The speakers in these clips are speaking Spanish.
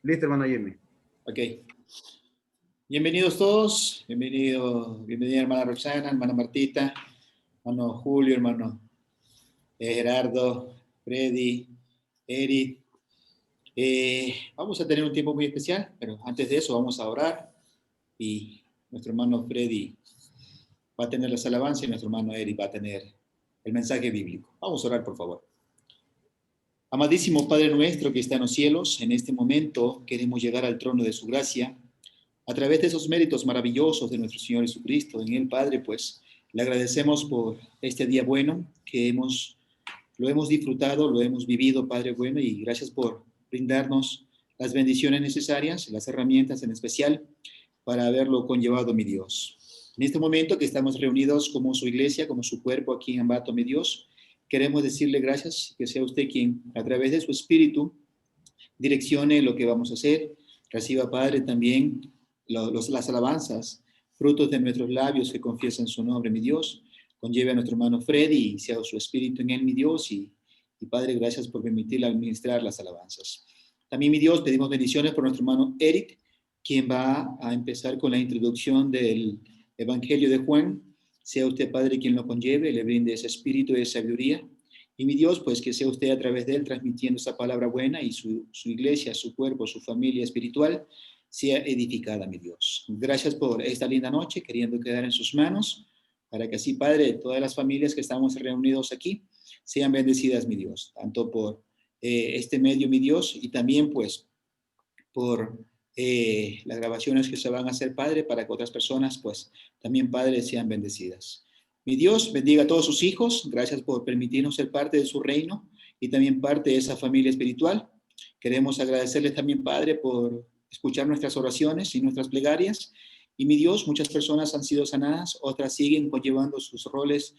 Listo, hermano Jimmy. Ok. Bienvenidos todos. Bienvenida hermana Roxana, hermana Martita, hermano Julio, hermano Gerardo, Freddy, Eric. Vamos a tener un tiempo muy especial, pero antes de eso vamos a orar y nuestro hermano Freddy va a tener las alabanzas y nuestro hermano Eric va a tener el mensaje bíblico. Vamos a orar, por favor. Amadísimo Padre nuestro que está en los cielos, en este momento queremos llegar al trono de su gracia a través de esos méritos maravillosos de nuestro Señor Jesucristo. En el Padre, pues, le agradecemos por este día bueno que lo hemos disfrutado, lo hemos vivido, Padre bueno, y gracias por brindarnos las bendiciones necesarias, las herramientas en especial para haberlo conllevado, mi Dios. En este momento que estamos reunidos como su iglesia, como su cuerpo aquí en Ambato, mi Dios, queremos decirle gracias, que sea usted quien, a través de su Espíritu, direccione lo que vamos a hacer. Reciba, Padre, también las alabanzas, frutos de nuestros labios que confiesan su nombre, mi Dios. Conlleve a nuestro hermano Freddy y sea su espíritu en él, mi Dios. Y Padre, gracias por permitirle administrar las alabanzas. También, mi Dios, pedimos bendiciones por nuestro hermano Eric, quien va a empezar con la introducción del Evangelio de Juan. Sea usted, Padre, quien lo conlleve, le brinde ese espíritu de sabiduría. Y mi Dios, pues que sea usted a través de él transmitiendo esa palabra buena y su iglesia, su cuerpo, su familia espiritual sea edificada, mi Dios. Gracias por esta linda noche, queriendo quedar en sus manos, para que así, Padre, todas las familias que estamos reunidos aquí sean bendecidas, mi Dios, tanto por este medio, mi Dios, y también, pues, por las grabaciones que se van a hacer, Padre, para que otras personas, pues, también, Padre, sean bendecidas. Mi Dios, bendiga a todos sus hijos. Gracias por permitirnos ser parte de su reino y también parte de esa familia espiritual. Queremos agradecerles también, Padre, por escuchar nuestras oraciones y nuestras plegarias. Y mi Dios, muchas personas han sido sanadas, otras siguen conllevando sus roles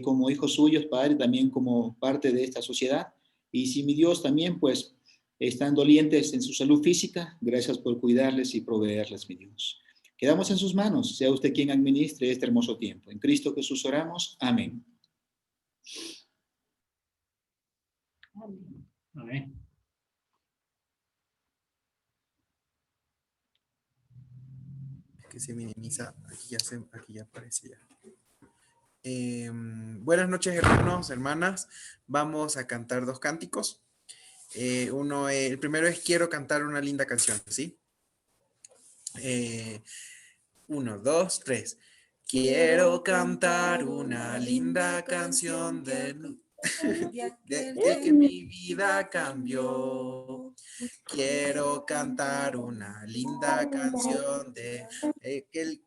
como hijos suyos, Padre, también como parte de esta sociedad. Y si mi Dios también, pues, están dolientes en su salud física, gracias por cuidarles y proveerles, mi Dios. Quedamos en sus manos, sea usted quien administre este hermoso tiempo. En Cristo Jesús oramos. Amén. Amén. Que se minimiza, aquí ya aparece ya. Buenas noches, hermanos, hermanas. Vamos a cantar dos cánticos. El primero es Quiero cantar una linda canción, ¿sí? 1, 2, 3. Quiero cantar una linda canción de que mi vida cambió. Quiero cantar una linda canción de que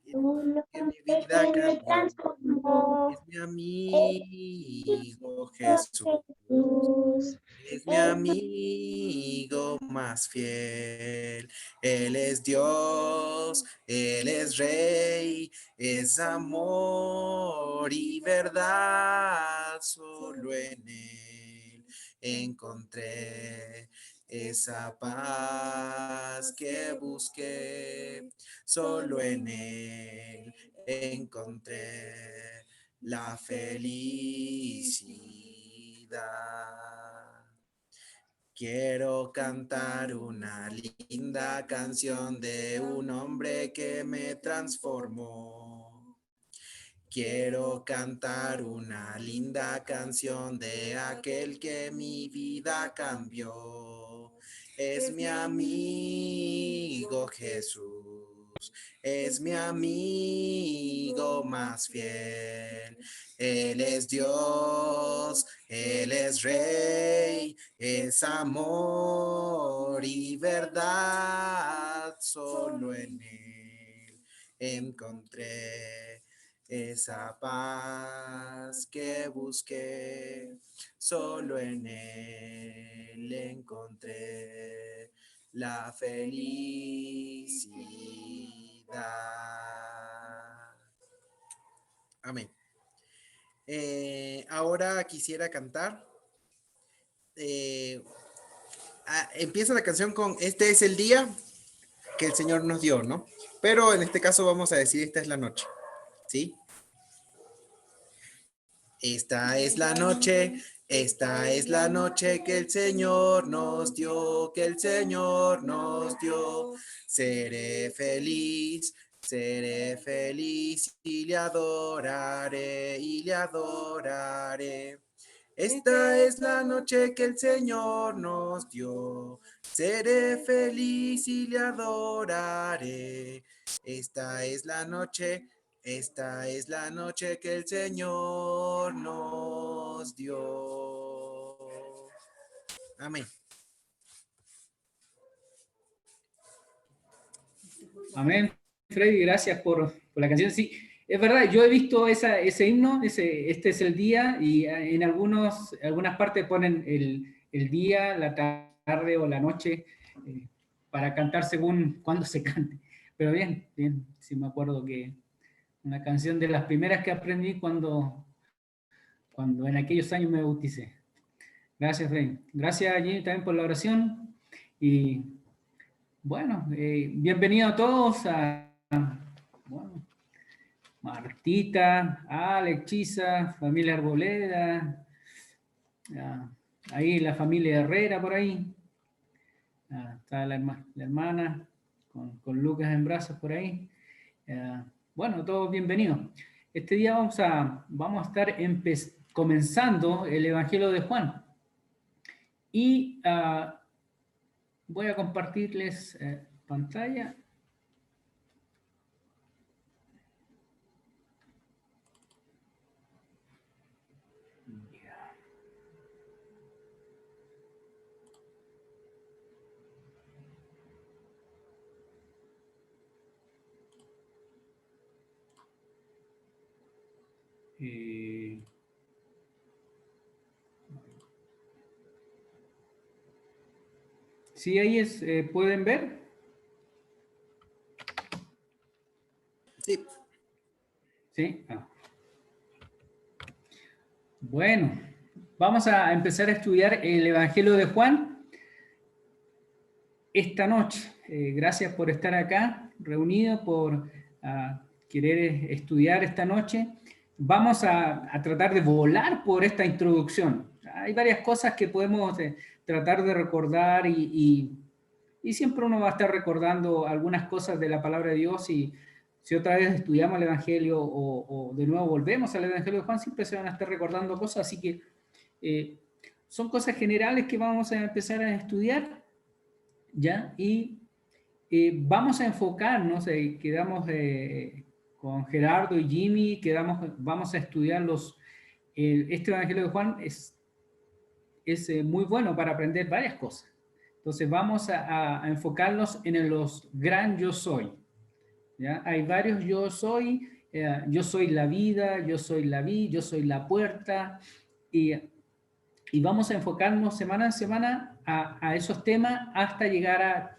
mi vida cambió. Es mi amigo Jesús. Es mi amigo más fiel. Él es Dios, Él es Rey, es amor y verdad. Solo en Él encontré esa paz que busqué. Solo en Él encontré la felicidad. Quiero cantar una linda canción de un hombre que me transformó. Quiero cantar una linda canción de aquel que mi vida cambió. Es mi amigo Jesús, es mi amigo más fiel. Él es Dios, Él es Rey, es amor y verdad. Solo en Él encontré esa paz que busqué. Solo en Él encontré la felicidad. Amén. Ahora quisiera cantar. Empieza la canción con Este es el día que el Señor nos dio, ¿no? Pero en este caso vamos a decir esta es la noche, ¿sí? Esta es la noche Esta es la noche que el Señor nos dio, que el Señor nos dio. Seré feliz y le adoraré, y le adoraré. Esta es la noche que el Señor nos dio. Seré feliz y le adoraré. Esta es la noche que el Señor nos dio. Amén. Amén, Freddy, gracias por la canción. Sí, es verdad, yo he visto ese himno, este es el día, y en algunas partes ponen el día, la tarde o la noche, para cantar según cuándo se cante. Pero bien, sí me acuerdo que una canción de las primeras que aprendí cuando en aquellos años me bauticé. Gracias, Freddy. Gracias, Jimmy, también por la oración. Y bueno, bienvenido a todos bueno, Martita, Alex, Chisa, familia Arboleda, ahí la familia Herrera por ahí, está la hermana con Lucas en brazos por ahí. Bueno, todos bienvenidos. Este día vamos a estar comenzando el Evangelio de Juan. Y voy a compartirles pantalla. ¿Sí ahí pueden ver? Sí. ¿Sí? Bueno, vamos a empezar a estudiar el Evangelio de Juan esta noche. Gracias por estar acá, reunidos, por querer estudiar esta noche. Vamos a tratar de volar por esta introducción. Hay varias cosas que podemos tratar de recordar y siempre uno va a estar recordando algunas cosas de la palabra de Dios, y si otra vez estudiamos el Evangelio o de nuevo volvemos al Evangelio de Juan, siempre se van a estar recordando cosas, así que son cosas generales que vamos a empezar a estudiar, ¿ya? Y vamos a enfocarnos, quedamos con Gerardo y Jimmy, vamos a estudiar este Evangelio de Juan, es muy bueno para aprender varias cosas. Entonces vamos a enfocarnos en los gran yo soy, ¿ya? Hay varios yo soy la vida, yo soy la vid, yo soy la puerta, y vamos a enfocarnos semana en semana a esos temas hasta llegar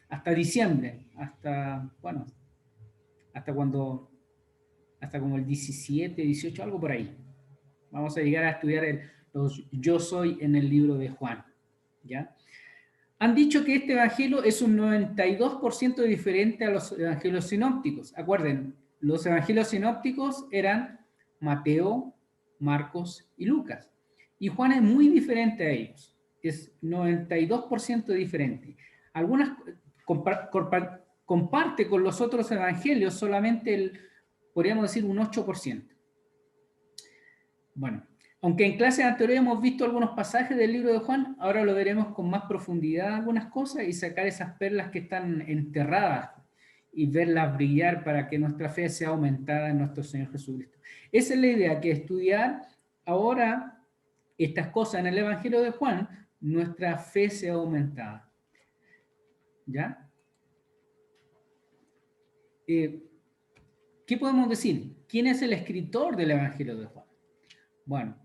hasta diciembre, hasta como el 17, 18, algo por ahí. Vamos a llegar a estudiar los yo soy en el libro de Juan, ¿ya? Han dicho que este evangelio es un 92% diferente a los evangelios sinópticos. Acuerden, los evangelios sinópticos eran Mateo, Marcos y Lucas. Y Juan es muy diferente a ellos. Es 92% diferente. Algunas comparte con los otros evangelios solamente podríamos decir, un 8%. Bueno, aunque en clases anteriores hemos visto algunos pasajes del libro de Juan, ahora lo veremos con más profundidad algunas cosas y sacar esas perlas que están enterradas y verlas brillar para que nuestra fe sea aumentada en nuestro Señor Jesucristo. Esa es la idea, que estudiar ahora estas cosas en el Evangelio de Juan, nuestra fe sea aumentada. ¿Ya? ¿Qué podemos decir? ¿Quién es el escritor del Evangelio de Juan? Bueno,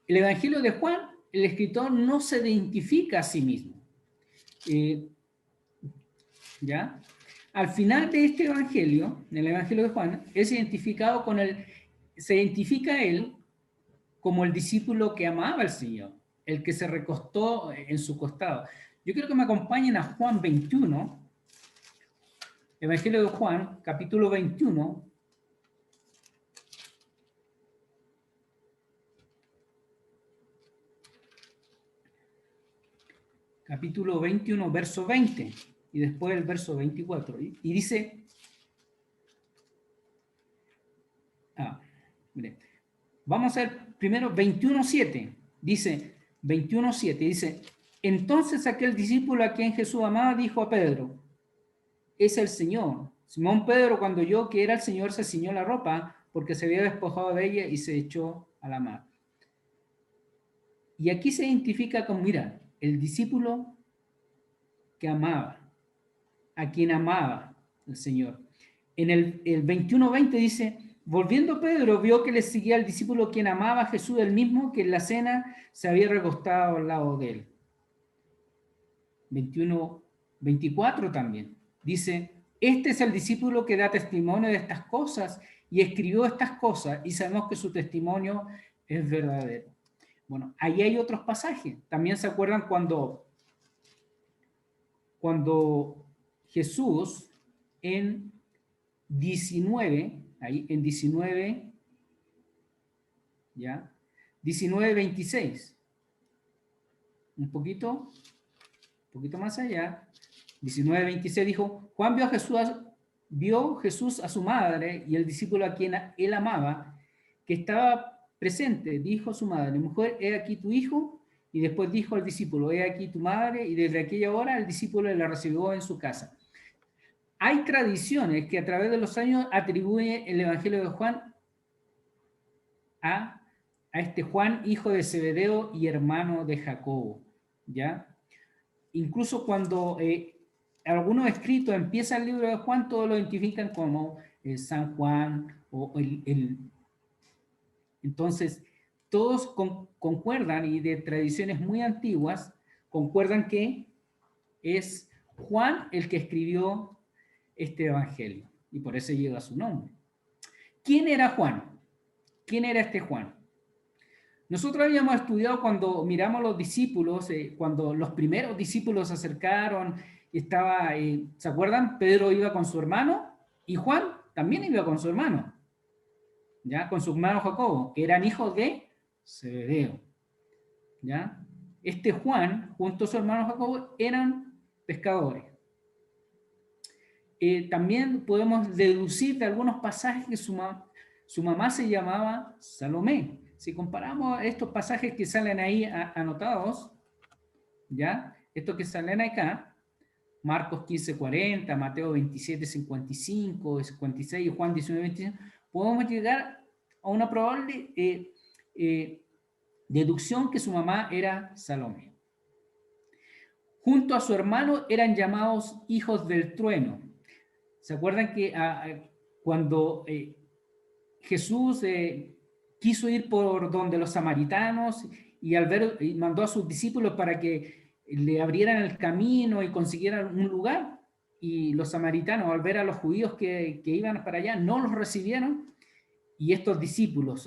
el Evangelio de Juan, el escritor no se identifica a sí mismo. ¿Ya? Al final de este Evangelio, en el Evangelio de Juan, se identifica él como el discípulo que amaba al Señor, el que se recostó en su costado. Yo quiero que me acompañen a Juan 21, Evangelio de Juan, capítulo 21, capítulo 21, verso 20, y después el verso 24. Y dice, mire, vamos a ver primero 21:7. Dice, 21:7, dice, entonces aquel discípulo a quien Jesús amaba dijo a Pedro, es el Señor. Simón Pedro, cuando oyó que era el Señor, se ciñó la ropa porque se había despojado de ella y se echó a la mar. Y aquí se identifica con, mira, el discípulo que amaba, a quien amaba el Señor. En el 21:20 dice, volviendo Pedro vio que le seguía al discípulo quien amaba a Jesús, el mismo que en la cena se había recostado al lado de él. 21:24 también dice, este es el discípulo que da testimonio de estas cosas y escribió estas cosas y sabemos que su testimonio es verdadero. Bueno, ahí hay otros pasajes. También se acuerdan cuando Jesús en 19, ahí en 19, ¿ya? 19:26. Un poquito más allá. 19:26 dijo, Juan vio Jesús a su madre y el discípulo a quien él amaba, que estaba presente, dijo a su madre, mujer, he aquí tu hijo, y después dijo al discípulo, he aquí tu madre, y desde aquella hora el discípulo la recibió en su casa. Hay tradiciones que a través de los años atribuye el Evangelio de Juan a este Juan, hijo de Zebedeo y hermano de Jacobo, ¿ya? Incluso cuando algunos escritos empieza el libro de Juan, todos lo identifican como San Juan o entonces todos concuerdan, y de tradiciones muy antiguas concuerdan que es Juan el que escribió este evangelio y por eso lleva su nombre. ¿Quién era Juan? ¿Quién era este Juan? Nosotros habíamos estudiado cuando miramos los discípulos, cuando los primeros discípulos se acercaron, estaba, ¿se acuerdan? Pedro iba con su hermano y Juan también iba con su hermano, ¿ya? Con su hermano Jacobo, que eran hijos de Zebedeo, ¿ya? Este Juan, junto a su hermano Jacobo, eran pescadores. También podemos deducir de algunos pasajes que su mamá se llamaba Salomé. Si comparamos estos pasajes que salen ahí anotados, ¿ya? Estos que salen acá, Marcos 15:40, Mateo 27:55, 56 y Juan 19:25, podemos llegar a una probable deducción que su mamá era Salomé. Junto a su hermano eran llamados hijos del trueno. ¿Se acuerdan que cuando Jesús quiso ir por donde los samaritanos y al ver, y mandó a sus discípulos para que le abrieran el camino y consiguieran un lugar, y los samaritanos al ver a los judíos que iban para allá no los recibieron, y estos discípulos,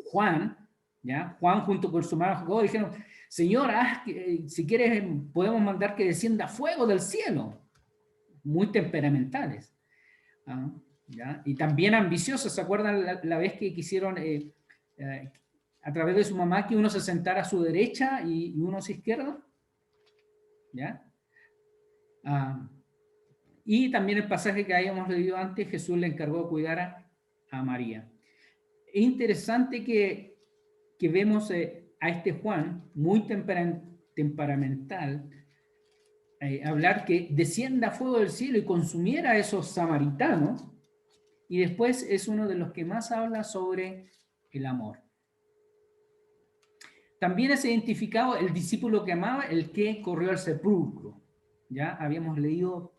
Juan, ¿ya? Juan junto con su hermano Jacobo dijeron, Señor, si quieres podemos mandar que descienda fuego del cielo. Muy temperamentales, ¿ya? Y también ambiciosos. ¿Se acuerdan la vez que quisieron a través de su mamá que uno se sentara a su derecha y uno a su izquierda? ¿Ya? Y también el pasaje que habíamos leído antes, Jesús le encargó de cuidar a María. Es interesante que vemos a este Juan muy temperamental, hablar que descienda fuego del cielo y consumiera a esos samaritanos, y después es uno de los que más habla sobre el amor. También es identificado el discípulo que amaba, el que corrió al sepulcro. Ya habíamos leído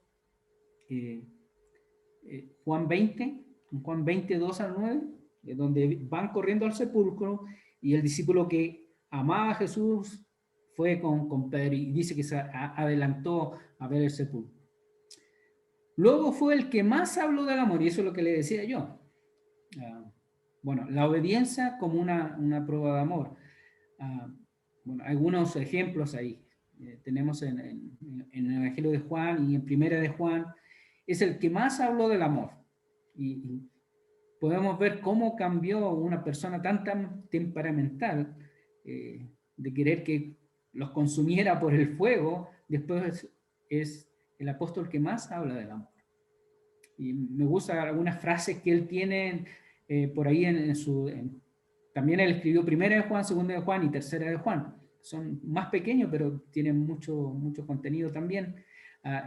Juan 20, Juan 22-9, donde van corriendo al sepulcro y el discípulo que amaba a Jesús fue con Pedro y dice que se adelantó a ver el sepulcro. Luego fue el que más habló del amor, y eso es lo que le decía yo. Bueno, la obediencia como una prueba de amor. Bueno, algunos ejemplos ahí. Tenemos en el Evangelio de Juan y en Primera de Juan. Es el que más habló del amor. Y podemos ver cómo cambió una persona tan temperamental, de querer que los consumiera por el fuego, después es el apóstol que más habla del amor. Y me gustan algunas frases que él tiene por ahí también él escribió Primera de Juan, Segunda de Juan y Tercera de Juan. Son más pequeños, pero tienen mucho contenido también.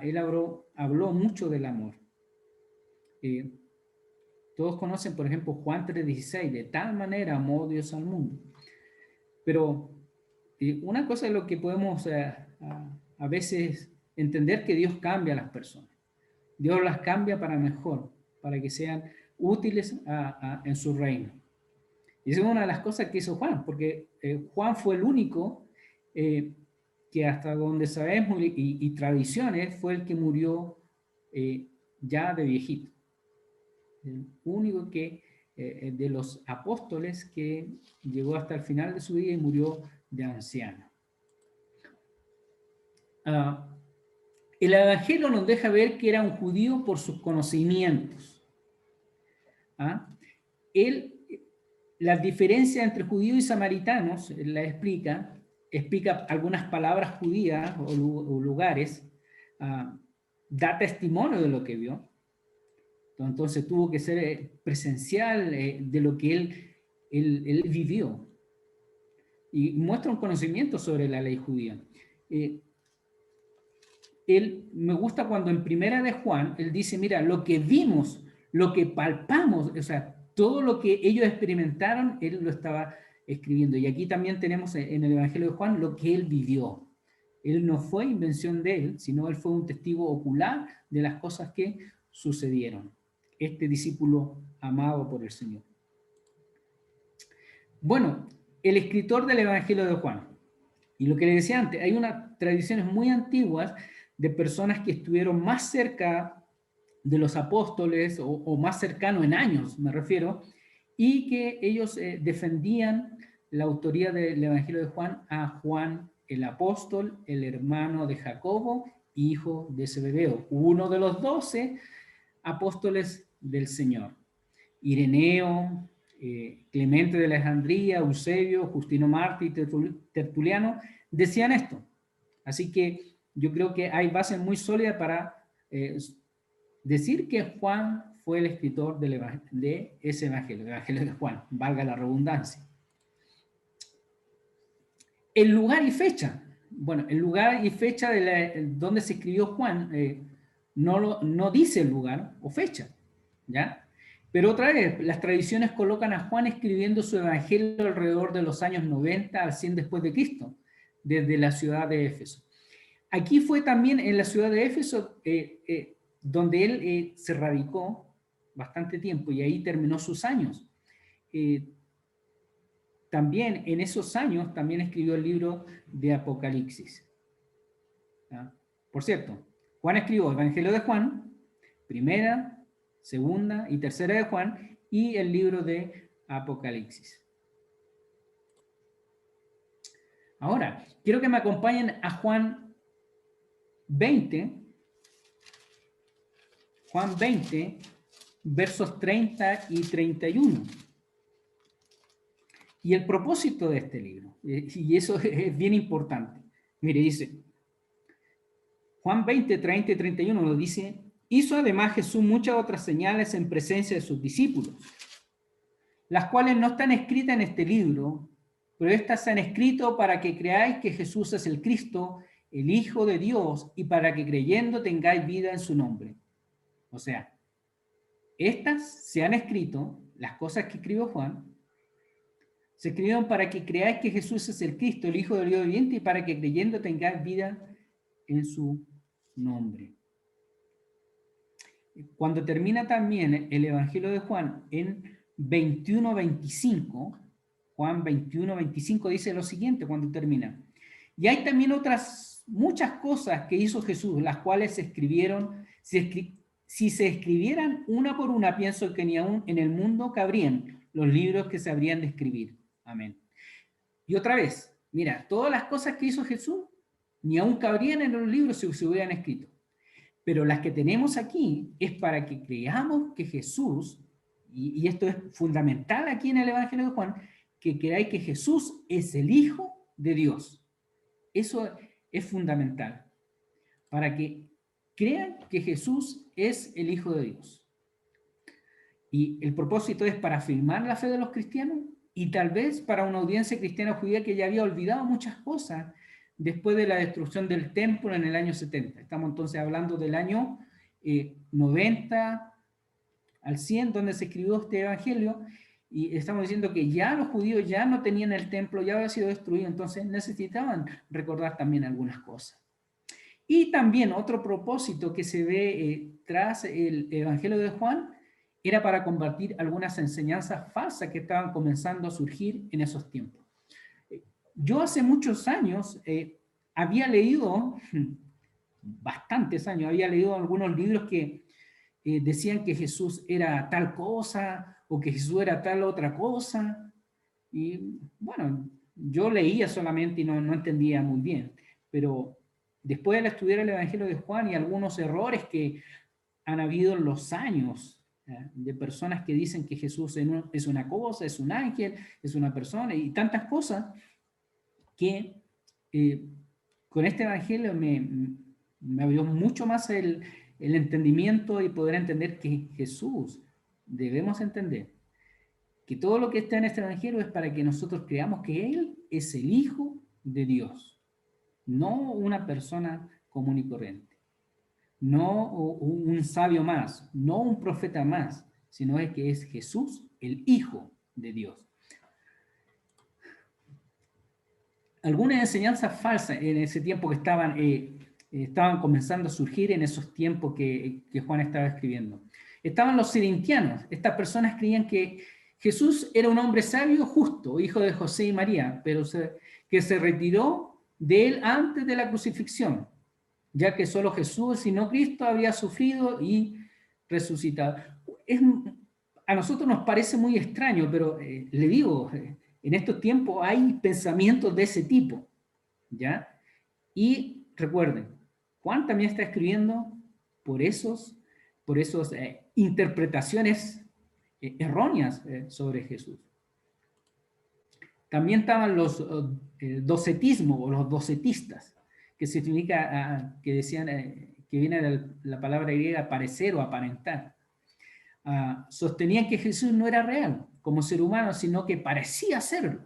Él habló mucho del amor. Todos conocen, por ejemplo, Juan 3:16, de tal manera amó Dios al mundo. Pero una cosa es lo que podemos a veces entender, que Dios cambia a las personas. Dios las cambia para mejor, para que sean útiles en su reino. Y esa es una de las cosas que hizo Juan, porque Juan fue el único que hasta donde sabemos y tradiciones fue el que murió ya de viejito. El único que de los apóstoles que llegó hasta el final de su vida y murió de anciano. El Evangelio nos deja ver que era un judío por sus conocimientos. Las diferencias entre judíos y samaritanos la explica algunas palabras judías o lugares, da testimonio de lo que vio. Entonces tuvo que ser presencial de lo que él vivió. Y muestra un conocimiento sobre la ley judía. Me gusta cuando en Primera de Juan, él dice, mira, lo que vimos, lo que palpamos, o sea, todo lo que ellos experimentaron, él lo estaba escribiendo. Y aquí también tenemos en el Evangelio de Juan lo que él vivió. Él no fue invención de él, sino él fue un testigo ocular de las cosas que sucedieron. Este discípulo amado por el Señor. Bueno, el escritor del Evangelio de Juan. Y lo que le decía antes, hay unas tradiciones muy antiguas de personas que estuvieron más cerca de los apóstoles o más cercano en años, me refiero, y que ellos defendían la autoría del Evangelio de Juan a Juan el apóstol, el hermano de Jacobo, hijo de Zebedeo, uno de los 12 apóstoles del Señor. Ireneo, Clemente de Alejandría, Eusebio, Justino Mártir, Tertuliano, decían esto. Así que yo creo que hay bases muy sólidas para decir que Juan fue el escritor de ese evangelio, el Evangelio de Juan, valga la redundancia. El lugar y fecha. Bueno, el lugar y fecha donde se escribió Juan no dice el lugar o fecha, ¿ya? Pero otra vez, las tradiciones colocan a Juan escribiendo su evangelio alrededor de los años 90 al 100 después de Cristo, desde la ciudad de Éfeso. Aquí fue también en la ciudad de Éfeso donde él se radicó bastante tiempo y ahí terminó sus años. También en esos años también escribió el libro de Apocalipsis. ¿Ya? Por cierto, Juan escribió el Evangelio de Juan, Primera, Segunda y Tercera de Juan, y el libro de Apocalipsis. Ahora, quiero que me acompañen a Juan 20, versos 30 y 31. Y el propósito de este libro, y eso es bien importante. Mire, dice, Juan 20, 30 y 31 lo dice, hizo además Jesús muchas otras señales en presencia de sus discípulos, las cuales no están escritas en este libro, pero estas se han escrito para que creáis que Jesús es el Cristo, el Hijo de Dios, y para que creyendo tengáis vida en su nombre. O sea, estas se han escrito, las cosas que escribió Juan, se escribieron para que creáis que Jesús es el Cristo, el Hijo del Dios viviente, y para que creyendo tengáis vida en su nombre. Cuando termina también el Evangelio de Juan en 21-25, Juan 21-25 dice lo siguiente cuando termina. Y hay también muchas cosas que hizo Jesús, las cuales se escribieron, si se escribieran una por una, pienso que ni aún en el mundo cabrían los libros que se habrían de escribir. Amén. Y otra vez, mira, todas las cosas que hizo Jesús, ni aún cabrían en los libros si se hubieran escrito. Pero las que tenemos aquí es para que creamos que Jesús, y esto es fundamental aquí en el Evangelio de Juan, que creáis que Jesús es el Hijo de Dios. Eso es fundamental, para que crean que Jesús es el Hijo de Dios. Y el propósito es para afirmar la fe de los cristianos y tal vez para una audiencia cristiana judía que ya había olvidado muchas cosas después de la destrucción del templo en el año 70. Estamos entonces hablando del año 90 al 100, donde se escribió este evangelio, y estamos diciendo que ya los judíos ya no tenían el templo, ya había sido destruido, entonces necesitaban recordar también algunas cosas. Y también otro propósito que se ve tras el evangelio de Juan era para combatir algunas enseñanzas falsas que estaban comenzando a surgir en esos tiempos. Yo hace muchos años había leído, bastantes años, había leído algunos libros que decían que Jesús era tal cosa o que Jesús era tal otra cosa. Y bueno, yo leía solamente y no entendía muy bien. Pero después de estudiar el Evangelio de Juan y algunos errores que han habido en los años, de personas que dicen que Jesús es una cosa, es un ángel, es una persona y tantas cosas, que con este Evangelio me abrió mucho más el entendimiento y poder entender que Jesús, debemos entender que todo lo que está en este Evangelio es para que nosotros creamos que Él es el Hijo de Dios, no una persona común y corriente, no un sabio más, no un profeta más, sino es que es Jesús, el Hijo de Dios. Algunas enseñanzas falsas en ese tiempo que estaban comenzando a surgir en esos tiempos que Juan estaba escribiendo. Estaban los sirintianos. Estas personas creían que Jesús era un hombre sabio, justo, hijo de José y María, pero que se retiró de él antes de la crucifixión, ya que solo Jesús y no Cristo había sufrido y resucitado. A nosotros nos parece muy extraño, pero le digo, en estos tiempos hay pensamientos de ese tipo, ¿ya? Y recuerden, Juan también está escribiendo por esos interpretaciones erróneas sobre Jesús. También estaban los docetismos o los docetistas, que significa, que decían, que viene de la palabra griega parecer o aparentar. Sostenían que Jesús no era real como ser humano, sino que parecía serlo,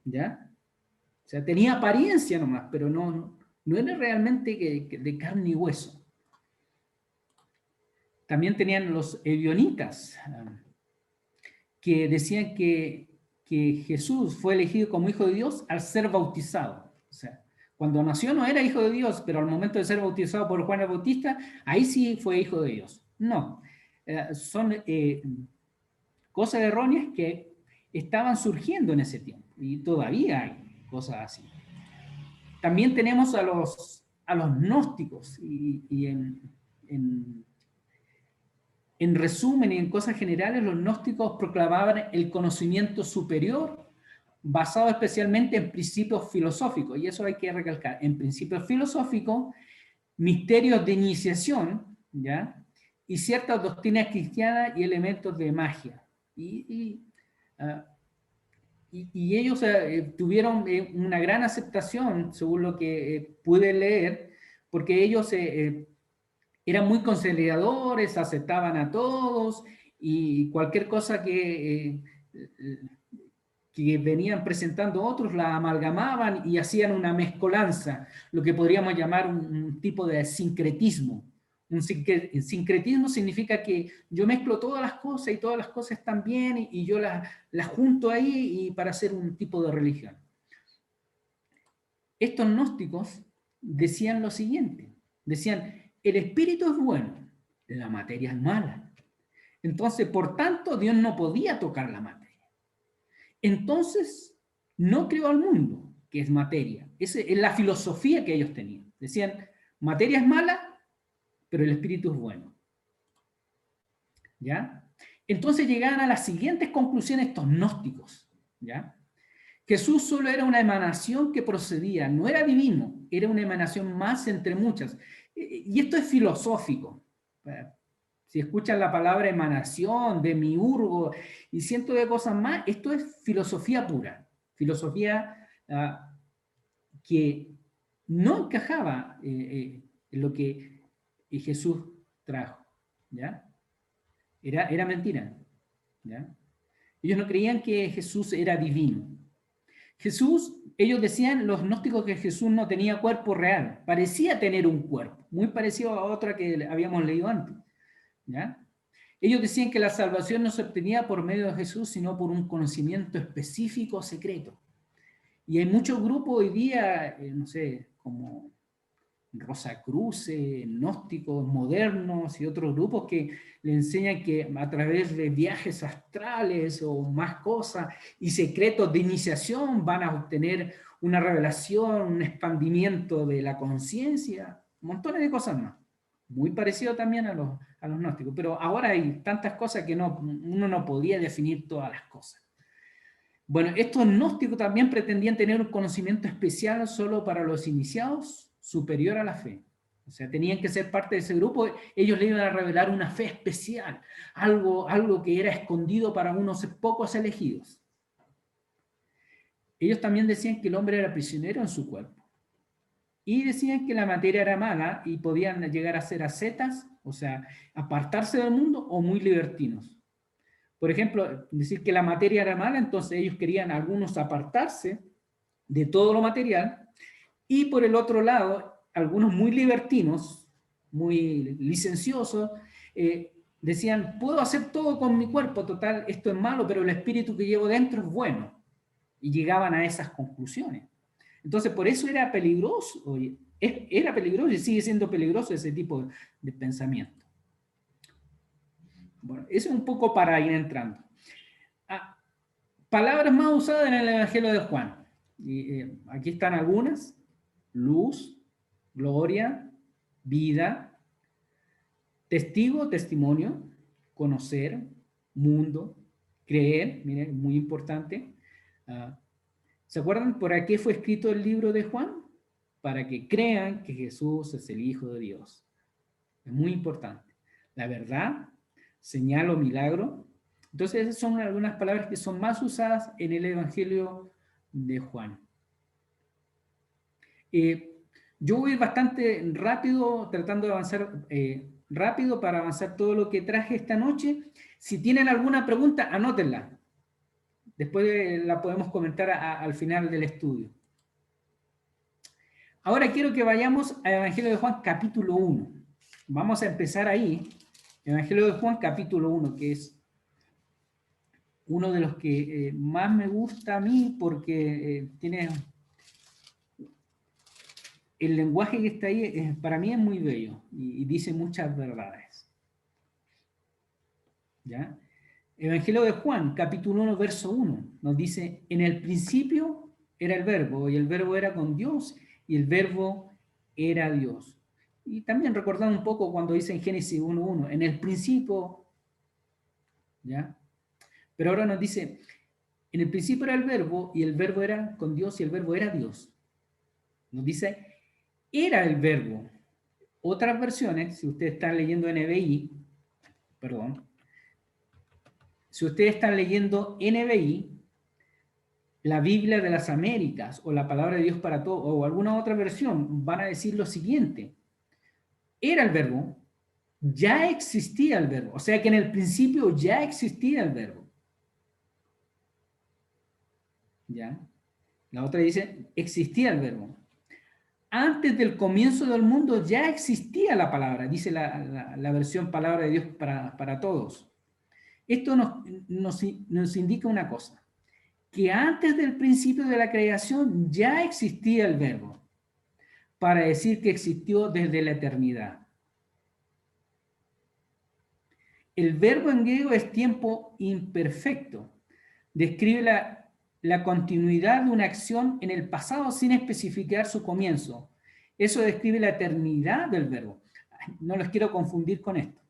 ¿ya? O sea, tenía apariencia nomás, pero no era realmente de carne y hueso. También tenían los ebionitas, que decían que Jesús fue elegido como hijo de Dios al ser bautizado. O sea, cuando nació no era hijo de Dios, pero al momento de ser bautizado por Juan el Bautista, ahí sí fue hijo de Dios. No, son cosas erróneas que estaban surgiendo en ese tiempo, y todavía hay cosas así. También tenemos a los gnósticos, y en resumen y en cosas generales, los gnósticos proclamaban el conocimiento superior basado especialmente en principios filosóficos, y eso hay que recalcar, en principios filosóficos, misterios de iniciación, ¿ya? Y ciertas doctrinas cristianas y elementos de magia. Y ellos tuvieron una gran aceptación, según lo que pude leer, porque ellos eran muy conciliadores, aceptaban a todos, y cualquier cosa que venían presentando otros la amalgamaban y hacían una mezcolanza, lo que podríamos llamar un tipo de sincretismo. Sincretismo significa que yo mezclo todas las cosas y todas las cosas están bien y yo las junto ahí y para hacer un tipo de religión. Estos gnósticos decían lo siguiente, decían, el espíritu es bueno, la materia es mala. Entonces, por tanto, Dios no podía tocar la materia. Entonces, no creó al mundo, que es materia. Esa es la filosofía que ellos tenían. Decían, materia es mala, pero el espíritu es bueno. ¿Ya? Entonces llegaban a las siguientes conclusiones estos gnósticos. ¿Ya? Jesús solo era una emanación que procedía, no era divino, era una emanación más entre muchas. Y esto es filosófico. Si escuchan la palabra emanación, demiurgo y cientos de cosas más, esto es filosofía pura. Filosofía que no encajaba en lo que Jesús trajo, ¿ya? Era mentira, ¿ya? Ellos no creían que Jesús era divino. Jesús, ellos decían, los gnósticos, que Jesús no tenía cuerpo real, parecía tener un cuerpo, muy parecido a otra que habíamos leído antes, ¿ya? Ellos decían que la salvación no se obtenía por medio de Jesús, sino por un conocimiento específico, secreto. Y hay muchos grupos hoy día, no sé, como Rosacruces, gnósticos modernos y otros grupos que le enseñan que a través de viajes astrales o más cosas y secretos de iniciación van a obtener una revelación, un expandimiento de la conciencia, montones de cosas más. Muy parecido también a los gnósticos, pero ahora hay tantas cosas que uno no podía definir todas las cosas. Bueno, estos gnósticos también pretendían tener un conocimiento especial solo para los iniciados, superior a la fe. O sea, tenían que ser parte de ese grupo. Ellos le iban a revelar una fe especial, algo que era escondido para unos pocos elegidos. Ellos también decían que el hombre era prisionero en su cuerpo. Y decían que la materia era mala y podían llegar a ser ascetas, o sea, apartarse del mundo, o muy libertinos. Por ejemplo, decir que la materia era mala, entonces ellos querían algunos apartarse de todo lo material, y por el otro lado, algunos muy libertinos, muy licenciosos, decían, puedo hacer todo con mi cuerpo, total, esto es malo, pero el espíritu que llevo dentro es bueno. Y llegaban a esas conclusiones. Entonces, por eso era peligroso, era peligroso y sigue siendo peligroso ese tipo de pensamiento. Bueno, eso es un poco para ir entrando. Palabras más usadas en el Evangelio de Juan. Y, aquí están algunas. Luz, gloria, vida, testigo, testimonio, conocer, mundo, creer, miren, muy importante. ¿Se acuerdan por qué fue escrito el libro de Juan? Para que crean que Jesús es el Hijo de Dios. Es muy importante. La verdad, señal o milagro. Entonces, esas son algunas palabras que son más usadas en el Evangelio de Juan. Yo voy bastante rápido, tratando de avanzar rápido para avanzar todo lo que traje esta noche. Si tienen alguna pregunta, anótenla. Después la podemos comentar al final del estudio. Ahora quiero que vayamos al Evangelio de Juan, capítulo 1. Vamos a empezar ahí. Evangelio de Juan, capítulo 1, que es uno de los que más me gusta a mí porque tiene... El lenguaje que está ahí para mí es muy bello y dice muchas verdades. ¿Ya? Evangelio de Juan, capítulo 1, verso 1, nos dice, en el principio era el verbo, y el verbo era con Dios, y el verbo era Dios. Y también recordando un poco cuando dice en Génesis 1:1, en el principio, ¿ya? Pero ahora nos dice, en el principio era el verbo, y el verbo era con Dios, y el verbo era Dios. Nos dice, era el verbo. Otras versiones, si ustedes están leyendo NBI, perdón, si ustedes están leyendo NBI, la Biblia de las Américas, o la Palabra de Dios para Todos, o alguna otra versión, van a decir lo siguiente. Era el verbo, ya existía el verbo. O sea que en el principio ya existía el verbo. ¿Ya? La otra dice, existía el verbo. Antes del comienzo del mundo ya existía la palabra, dice la versión Palabra de Dios para Todos. Esto nos indica una cosa, que antes del principio de la creación ya existía el verbo, para decir que existió desde la eternidad. El verbo en griego es tiempo imperfecto, describe la continuidad de una acción en el pasado sin especificar su comienzo. Eso describe la eternidad del verbo. No los quiero confundir con esto.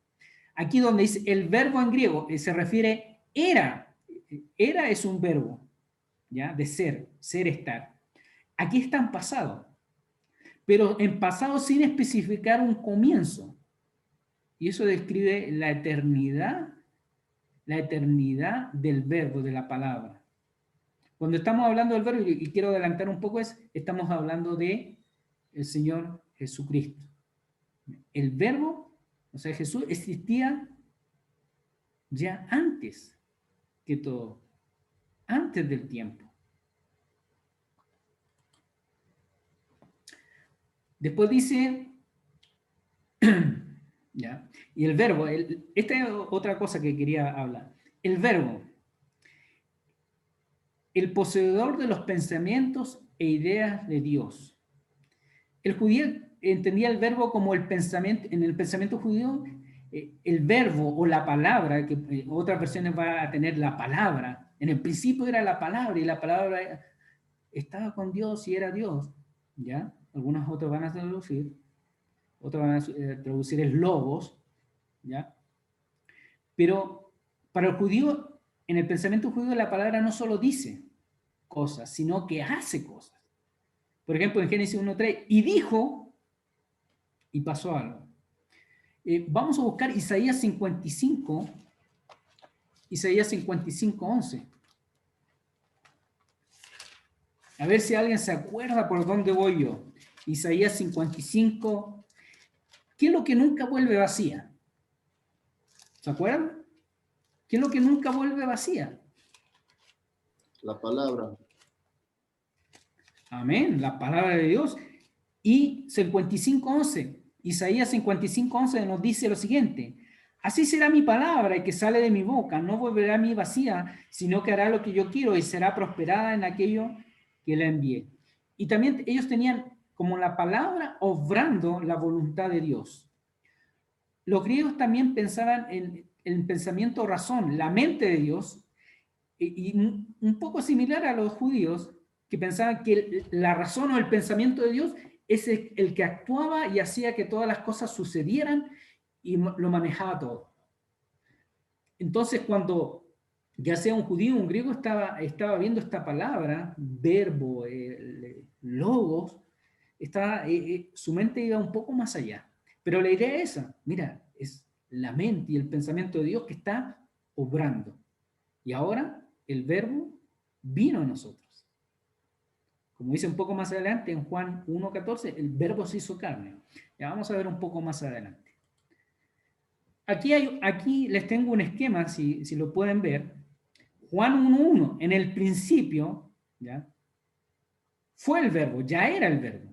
Aquí donde dice el verbo en griego se refiere era. Era es un verbo, ¿ya? De ser, estar. Aquí está en pasado, pero en pasado sin especificar un comienzo. Y eso describe la eternidad del verbo, de la palabra. Cuando estamos hablando del verbo, y quiero adelantar un poco, estamos hablando de el Señor Jesucristo. El verbo, o sea, Jesús existía ya antes que todo, antes del tiempo. Después dice, ¿ya? Y el verbo, esta es otra cosa que quería hablar. El verbo, el poseedor de los pensamientos e ideas de Dios. El judío entendía el verbo como el pensamiento, en el pensamiento judío, el verbo o la palabra, que otras versiones van a tener la palabra. En el principio era la palabra y la palabra estaba con Dios y era Dios. ¿Ya? Algunos otros van a traducir. Otros van a traducir es logos, ¿ya? Pero para el judío, en el pensamiento judío, la palabra no solo dice cosas, sino que hace cosas. Por ejemplo, en Génesis 1:3, y dijo, y pasó algo. Vamos a buscar Isaías 55, Isaías 55:11. A ver si alguien se acuerda por dónde voy yo. Isaías 55. ¿Qué es lo que nunca vuelve vacía? ¿Se acuerdan? ¿Qué es lo que nunca vuelve vacía? La palabra. Amén, la palabra de Dios. Y 55:11, Isaías 55:11 nos dice lo siguiente: así será mi palabra que sale de mi boca, no volverá a mí vacía, sino que hará lo que yo quiero y será prosperada en aquello que la envié. Y también ellos tenían como la palabra obrando la voluntad de Dios. Los griegos también pensaban en el pensamiento razón, la mente de Dios, y un poco similar a los judíos, que pensaban que la razón o el pensamiento de Dios es el que actuaba y hacía que todas las cosas sucedieran y lo manejaba todo. Entonces, cuando ya sea un judío o un griego estaba viendo esta palabra, verbo, logos, su mente iba un poco más allá. Pero la idea es esa, mira, es la mente y el pensamiento de Dios que está obrando. Y ahora el verbo vino a nosotros. Como dice un poco más adelante en Juan 1:14, el verbo se hizo carne. Ya vamos a ver un poco más adelante. Aquí les tengo un esquema, si lo pueden ver. Juan 1:1, en el principio, ¿ya? Fue el verbo, ya era el verbo.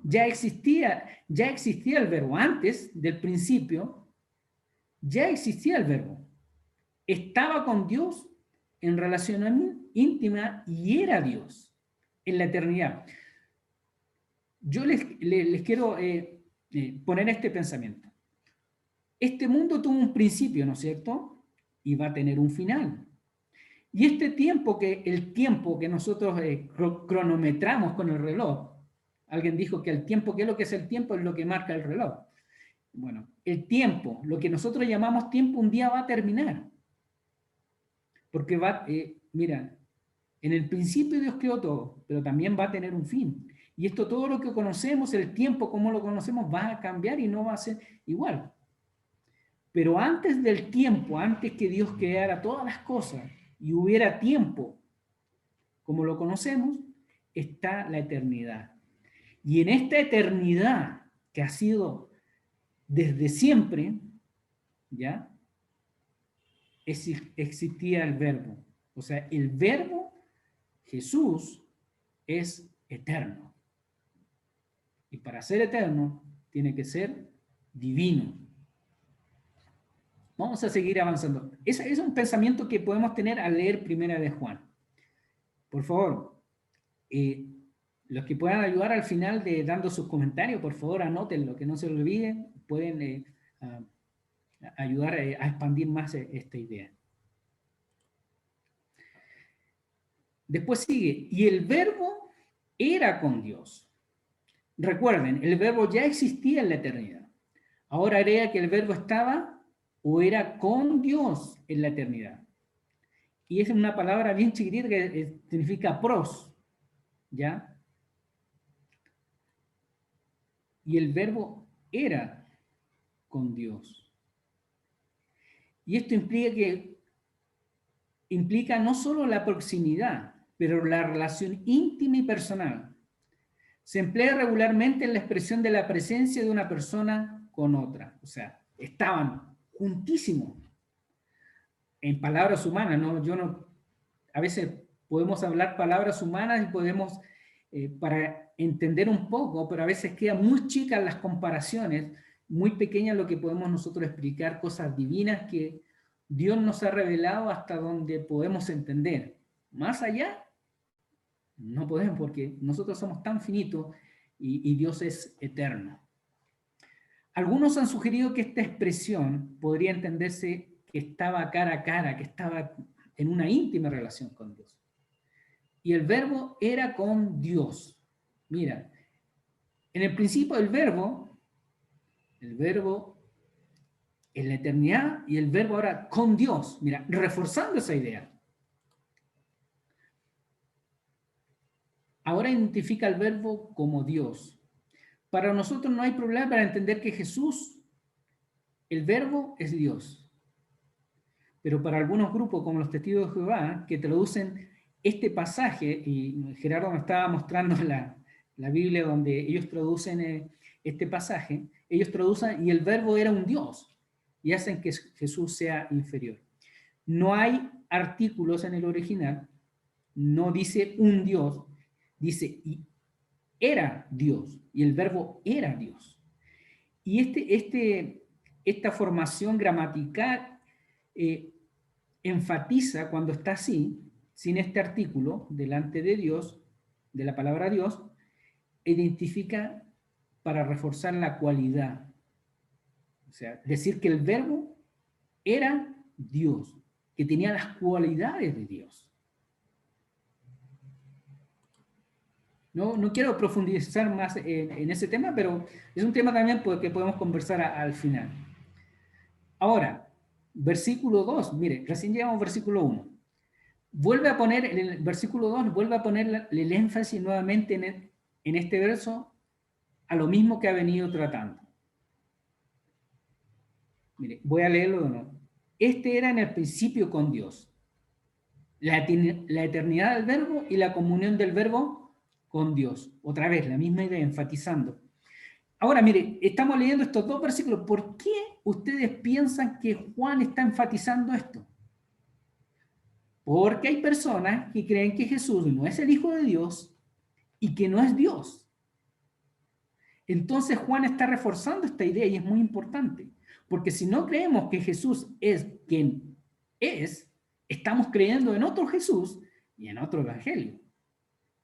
Ya existía el verbo. Antes del principio, ya existía el verbo. Estaba con Dios en relación íntima y era Dios en la eternidad. Yo les quiero poner este pensamiento. Este mundo tuvo un principio, ¿no es cierto? Y va a tener un final. Y el tiempo que nosotros cronometramos con el reloj, alguien dijo que el tiempo, ¿qué es lo que es el tiempo? Es lo que marca el reloj. Bueno, el tiempo, lo que nosotros llamamos tiempo, un día va a terminar. Porque mira, en el principio Dios creó todo, pero también va a tener un fin. Y esto, todo lo que conocemos, el tiempo como lo conocemos, va a cambiar y no va a ser igual. Pero antes del tiempo, antes que Dios creara todas las cosas y hubiera tiempo como lo conocemos, está la eternidad. Y en esta eternidad que ha sido desde siempre, ¿ya? Existía el verbo. O sea, el verbo, Jesús, es eterno. Y para ser eterno, tiene que ser divino. Vamos a seguir avanzando. Ese es un pensamiento que podemos tener al leer Primera de Juan. Por favor, los que puedan ayudar al final dando sus comentarios, por favor anótenlo, que no se olviden, pueden ayudar a expandir más esta idea. Después sigue, y el verbo era con Dios. Recuerden, el verbo ya existía en la eternidad. Ahora agrega que el verbo estaba o era con Dios en la eternidad. Y es una palabra bien chiquitita que significa pros, ¿ya? Y el verbo era con Dios. Y esto implica no solo la proximidad, pero la relación íntima y personal. Se emplea regularmente en la expresión de la presencia de una persona con otra. O sea, estaban juntísimos. En palabras humanas, ¿no? A veces podemos hablar palabras humanas y podemos, para entender un poco, pero a veces quedan muy chicas las comparaciones, muy pequeñas lo que podemos nosotros explicar, cosas divinas que Dios nos ha revelado hasta donde podemos entender. Más allá, no podemos, porque nosotros somos tan finitos y Dios es eterno. Algunos han sugerido que esta expresión podría entenderse que estaba cara a cara, que estaba en una íntima relación con Dios. Y el verbo era con Dios. Mira, en el principio el verbo en la eternidad y el verbo ahora con Dios. Mira, reforzando esa idea. Ahora identifica el verbo como Dios. Para nosotros no hay problema para entender que Jesús, el verbo es Dios. Pero para algunos grupos, como los testigos de Jehová, que traducen este pasaje, y Gerardo me estaba mostrando la Biblia donde ellos traducen este pasaje, ellos traducen, y el verbo era un Dios, y hacen que Jesús sea inferior. No hay artículos en el original, no dice un Dios, dice y era Dios, y el verbo era Dios. Y esta formación gramatical enfatiza cuando está así, sin este artículo, delante de Dios, de la palabra Dios, identifica para reforzar la cualidad. O sea, decir que el verbo era Dios, que tenía las cualidades de Dios. No quiero profundizar más en ese tema, pero es un tema también que podemos conversar al final. Ahora, versículo 2, mire, recién llegamos al versículo 1. Vuelve a poner, en el versículo 2, vuelve a poner el énfasis nuevamente en este verso a lo mismo que ha venido tratando. Mire, voy a leerlo de nuevo. Este era en el principio con Dios. La eternidad del verbo y la comunión del verbo con Dios. Otra vez, la misma idea, enfatizando. Ahora, mire, estamos leyendo estos dos versículos. ¿Por qué ustedes piensan que Juan está enfatizando esto? Porque hay personas que creen que Jesús no es el Hijo de Dios y que no es Dios. Entonces Juan está reforzando esta idea y es muy importante. Porque si no creemos que Jesús es quien es, estamos creyendo en otro Jesús y en otro evangelio.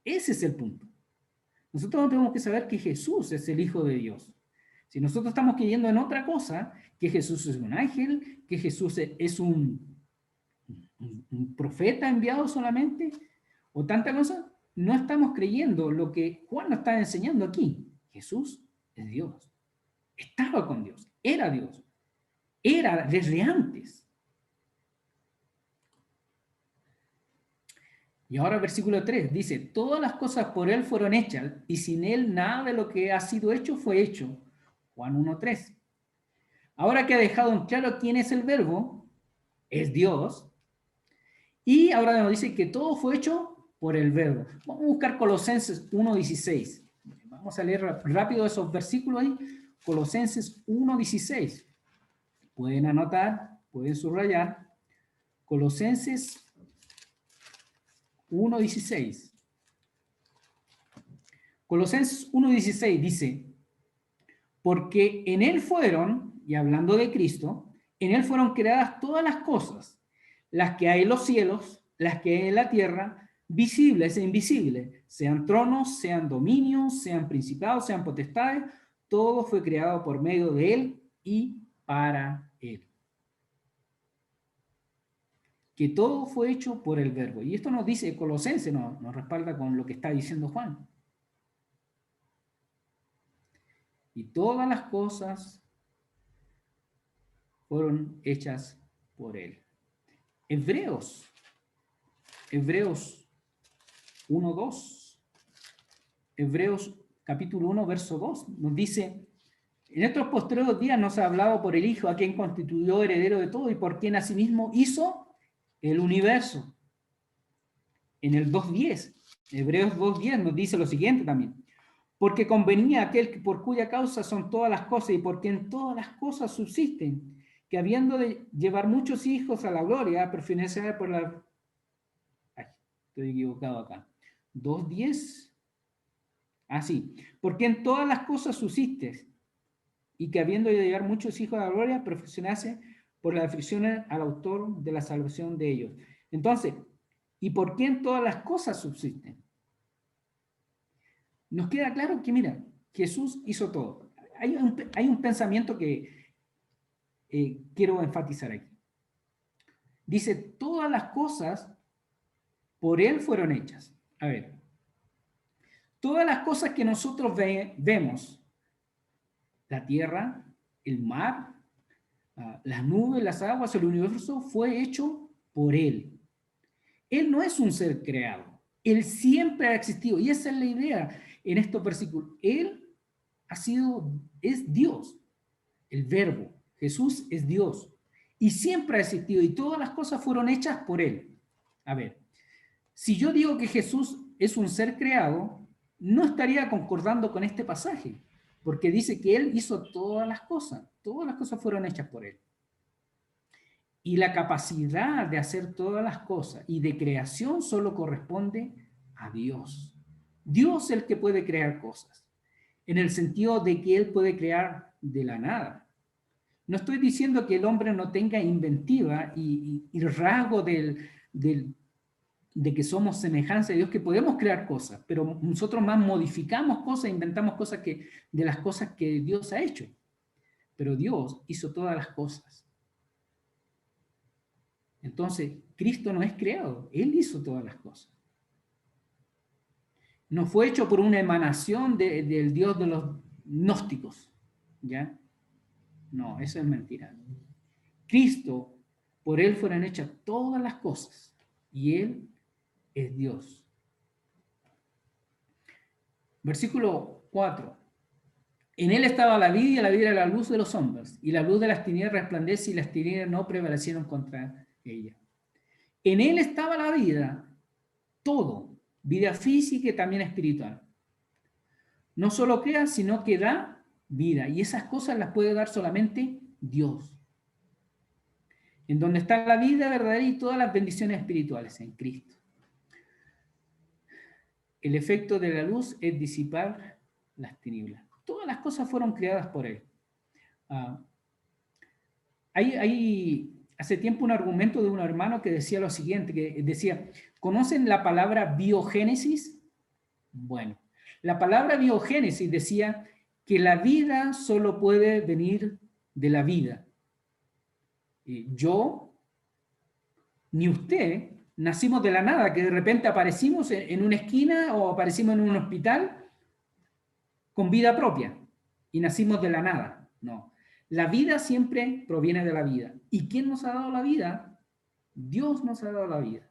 Ese es el punto. Nosotros tenemos que saber que Jesús es el Hijo de Dios. Si nosotros estamos creyendo en otra cosa, que Jesús es un ángel, que Jesús es un profeta enviado solamente, o tanta cosa, no estamos creyendo lo que Juan nos está enseñando aquí. Jesús es Dios. Estaba con Dios. Era Dios. Era desde antes. Y ahora el versículo 3 dice, todas las cosas por Él fueron hechas, y sin Él nada de lo que ha sido hecho fue hecho. Juan 1:3. Ahora que ha dejado en claro quién es el verbo, es Dios, y ahora nos dice que todo fue hecho por el verbo. Vamos a buscar Colosenses 1:16. Vamos a leer rápido esos versículos ahí. Colosenses 1:16. Pueden anotar, pueden subrayar. Colosenses 1:16. Colosenses 1:16 dice, porque en Él fueron, y hablando de Cristo, en Él fueron creadas todas las cosas, las que hay en los cielos, las que hay en la tierra, visibles e invisibles, sean tronos, sean dominios, sean principados, sean potestades, todo fue creado por medio de Él y para Él. Que todo fue hecho por el verbo. Y esto nos dice Colosenses, nos respalda con lo que está diciendo Juan. Y todas las cosas fueron hechas por Él. Hebreos 1:2. Hebreos capítulo 1, verso 2, nos dice, en estos postreros días nos ha hablado por el Hijo, a quien constituyó heredero de todo y por quien asimismo hizo el universo. En el 2.10, Hebreos 2.10 nos dice lo siguiente también. Porque convenía aquel por cuya causa son todas las cosas y porque en todas las cosas subsisten, que habiendo de llevar muchos hijos a la gloria, pertenece por la... Ay, estoy equivocado acá. 2.10. Ah, sí. Porque en todas las cosas subsistes y que habiendo de llevar muchos hijos a la gloria, perfeccionarse por las aflicciones al autor de la salvación de ellos. Entonces, ¿y por qué en todas las cosas subsisten? Nos queda claro que, mira, Jesús hizo todo. Hay un pensamiento que quiero enfatizar aquí. Dice, todas las cosas por Él fueron hechas. A ver, todas las cosas que nosotros vemos, la tierra, el mar, las nubes, las aguas, el universo, fue hecho por Él. Él no es un ser creado. Él siempre ha existido. Y esa es la idea en estos versículos. Él es Dios, el verbo. Jesús es Dios. Y siempre ha existido. Y todas las cosas fueron hechas por Él. A ver, si yo digo que Jesús es un ser creado, no estaría concordando con este pasaje. Porque dice que Él hizo todas las cosas. Todas las cosas fueron hechas por Él. Y la capacidad de hacer todas las cosas y de creación solo corresponde a Dios. Dios es el que puede crear cosas, en el sentido de que Él puede crear de la nada. No estoy diciendo que el hombre no tenga inventiva y rasgo de que somos semejanza de Dios, que podemos crear cosas, pero nosotros más modificamos cosas, inventamos cosas de las cosas que Dios ha hecho. Pero Dios hizo todas las cosas. Entonces, Cristo no es creado, Él hizo todas las cosas. No fue hecho por una emanación del Dios de los gnósticos, ¿ya? No, eso es mentira. Cristo, por Él fueron hechas todas las cosas, y Él es Dios. Versículo 4. En Él estaba la vida, y la vida era la luz de los hombres, y la luz de las tinieblas resplandece, y las tinieblas no prevalecieron contra ella. En Él estaba la vida, todo, vida física y también espiritual. No solo crea, sino que da vida. Y esas cosas las puede dar solamente Dios. En donde está la vida verdadera y todas las bendiciones espirituales, en Cristo. El efecto de la luz es disipar las tinieblas. Todas las cosas fueron creadas por Él. Hay hace tiempo un argumento de un hermano que decía lo siguiente, que decía, ¿conocen la palabra biogénesis? Bueno, la palabra biogénesis decía que la vida solo puede venir de la vida. Yo, ni usted, nacimos de la nada, que de repente aparecimos en una esquina o aparecimos en un hospital con vida propia y nacimos de la nada. No. La vida siempre proviene de la vida. ¿Y quién nos ha dado la vida? Dios nos ha dado la vida.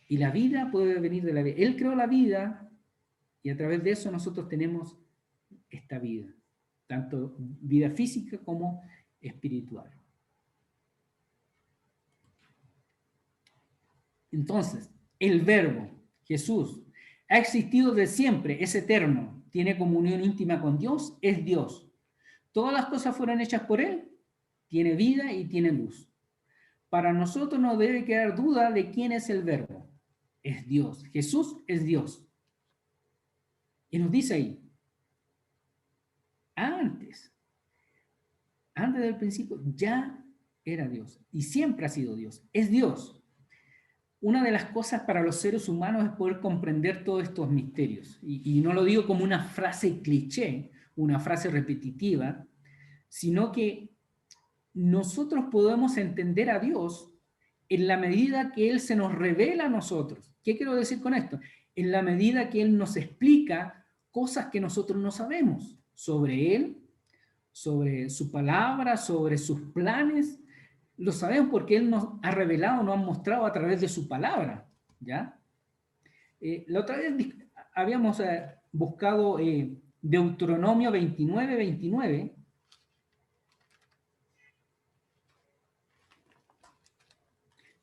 Y la vida puede venir de la vida. Él creó la vida y a través de eso nosotros tenemos esta vida, tanto vida física como espiritual. Entonces, el verbo, Jesús, ha existido de siempre, es eterno, tiene comunión íntima con Dios, es Dios. Todas las cosas fueron hechas por Él, tiene vida y tiene luz. Para nosotros no debe quedar duda de quién es el verbo. Es Dios. Jesús es Dios. Y nos dice ahí, antes del principio, ya era Dios. Y siempre ha sido Dios. Es Dios. Una de las cosas para los seres humanos es poder comprender todos estos misterios. Y no lo digo como una frase cliché, una frase repetitiva, sino que nosotros podemos entender a Dios en la medida que Él se nos revela a nosotros. ¿Qué quiero decir con esto? En la medida que Él nos explica cosas que nosotros no sabemos sobre Él, sobre su palabra, sobre sus planes. Lo sabemos porque Él nos ha revelado, nos ha mostrado a través de su palabra, ¿ya? La otra vez habíamos buscado Deuteronomio 29:29.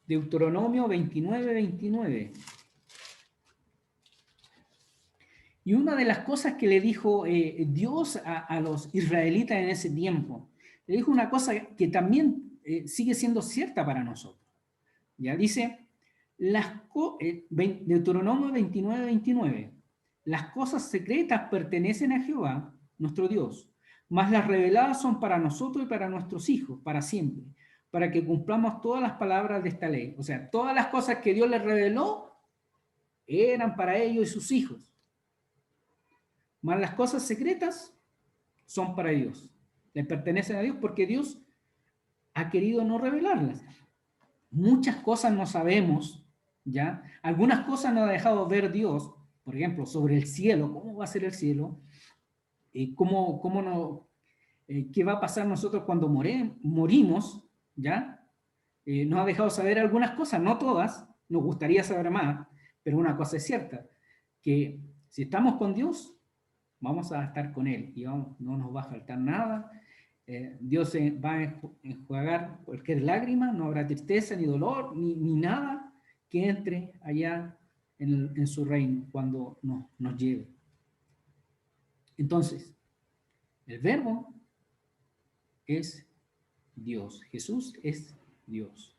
Deuteronomio 29:29. Y una de las cosas que le dijo Dios a los israelitas en ese tiempo, le dijo una cosa que también sigue siendo cierta para nosotros. Ya dice, Deuteronomio 29:29, las cosas secretas pertenecen a Jehová, nuestro Dios, mas las reveladas son para nosotros y para nuestros hijos, para siempre, para que cumplamos todas las palabras de esta ley. O sea, todas las cosas que Dios les reveló eran para ellos y sus hijos. Mas las cosas secretas son para Dios. Le pertenecen a Dios porque Dios ha querido no revelarlas. Muchas cosas no sabemos, ¿ya? Algunas cosas nos ha dejado ver Dios, por ejemplo, sobre el cielo, cómo va a ser el cielo, qué va a pasar nosotros cuando morimos, ¿ya? Nos ha dejado saber algunas cosas, no todas, nos gustaría saber más, pero una cosa es cierta, que si estamos con Dios, vamos a estar con Él y no nos va a faltar nada. Dios va a enjuagar cualquier lágrima, no habrá tristeza, ni dolor, ni nada que entre allá en su reino cuando nos lleve. Entonces, el Verbo es Dios, Jesús es Dios.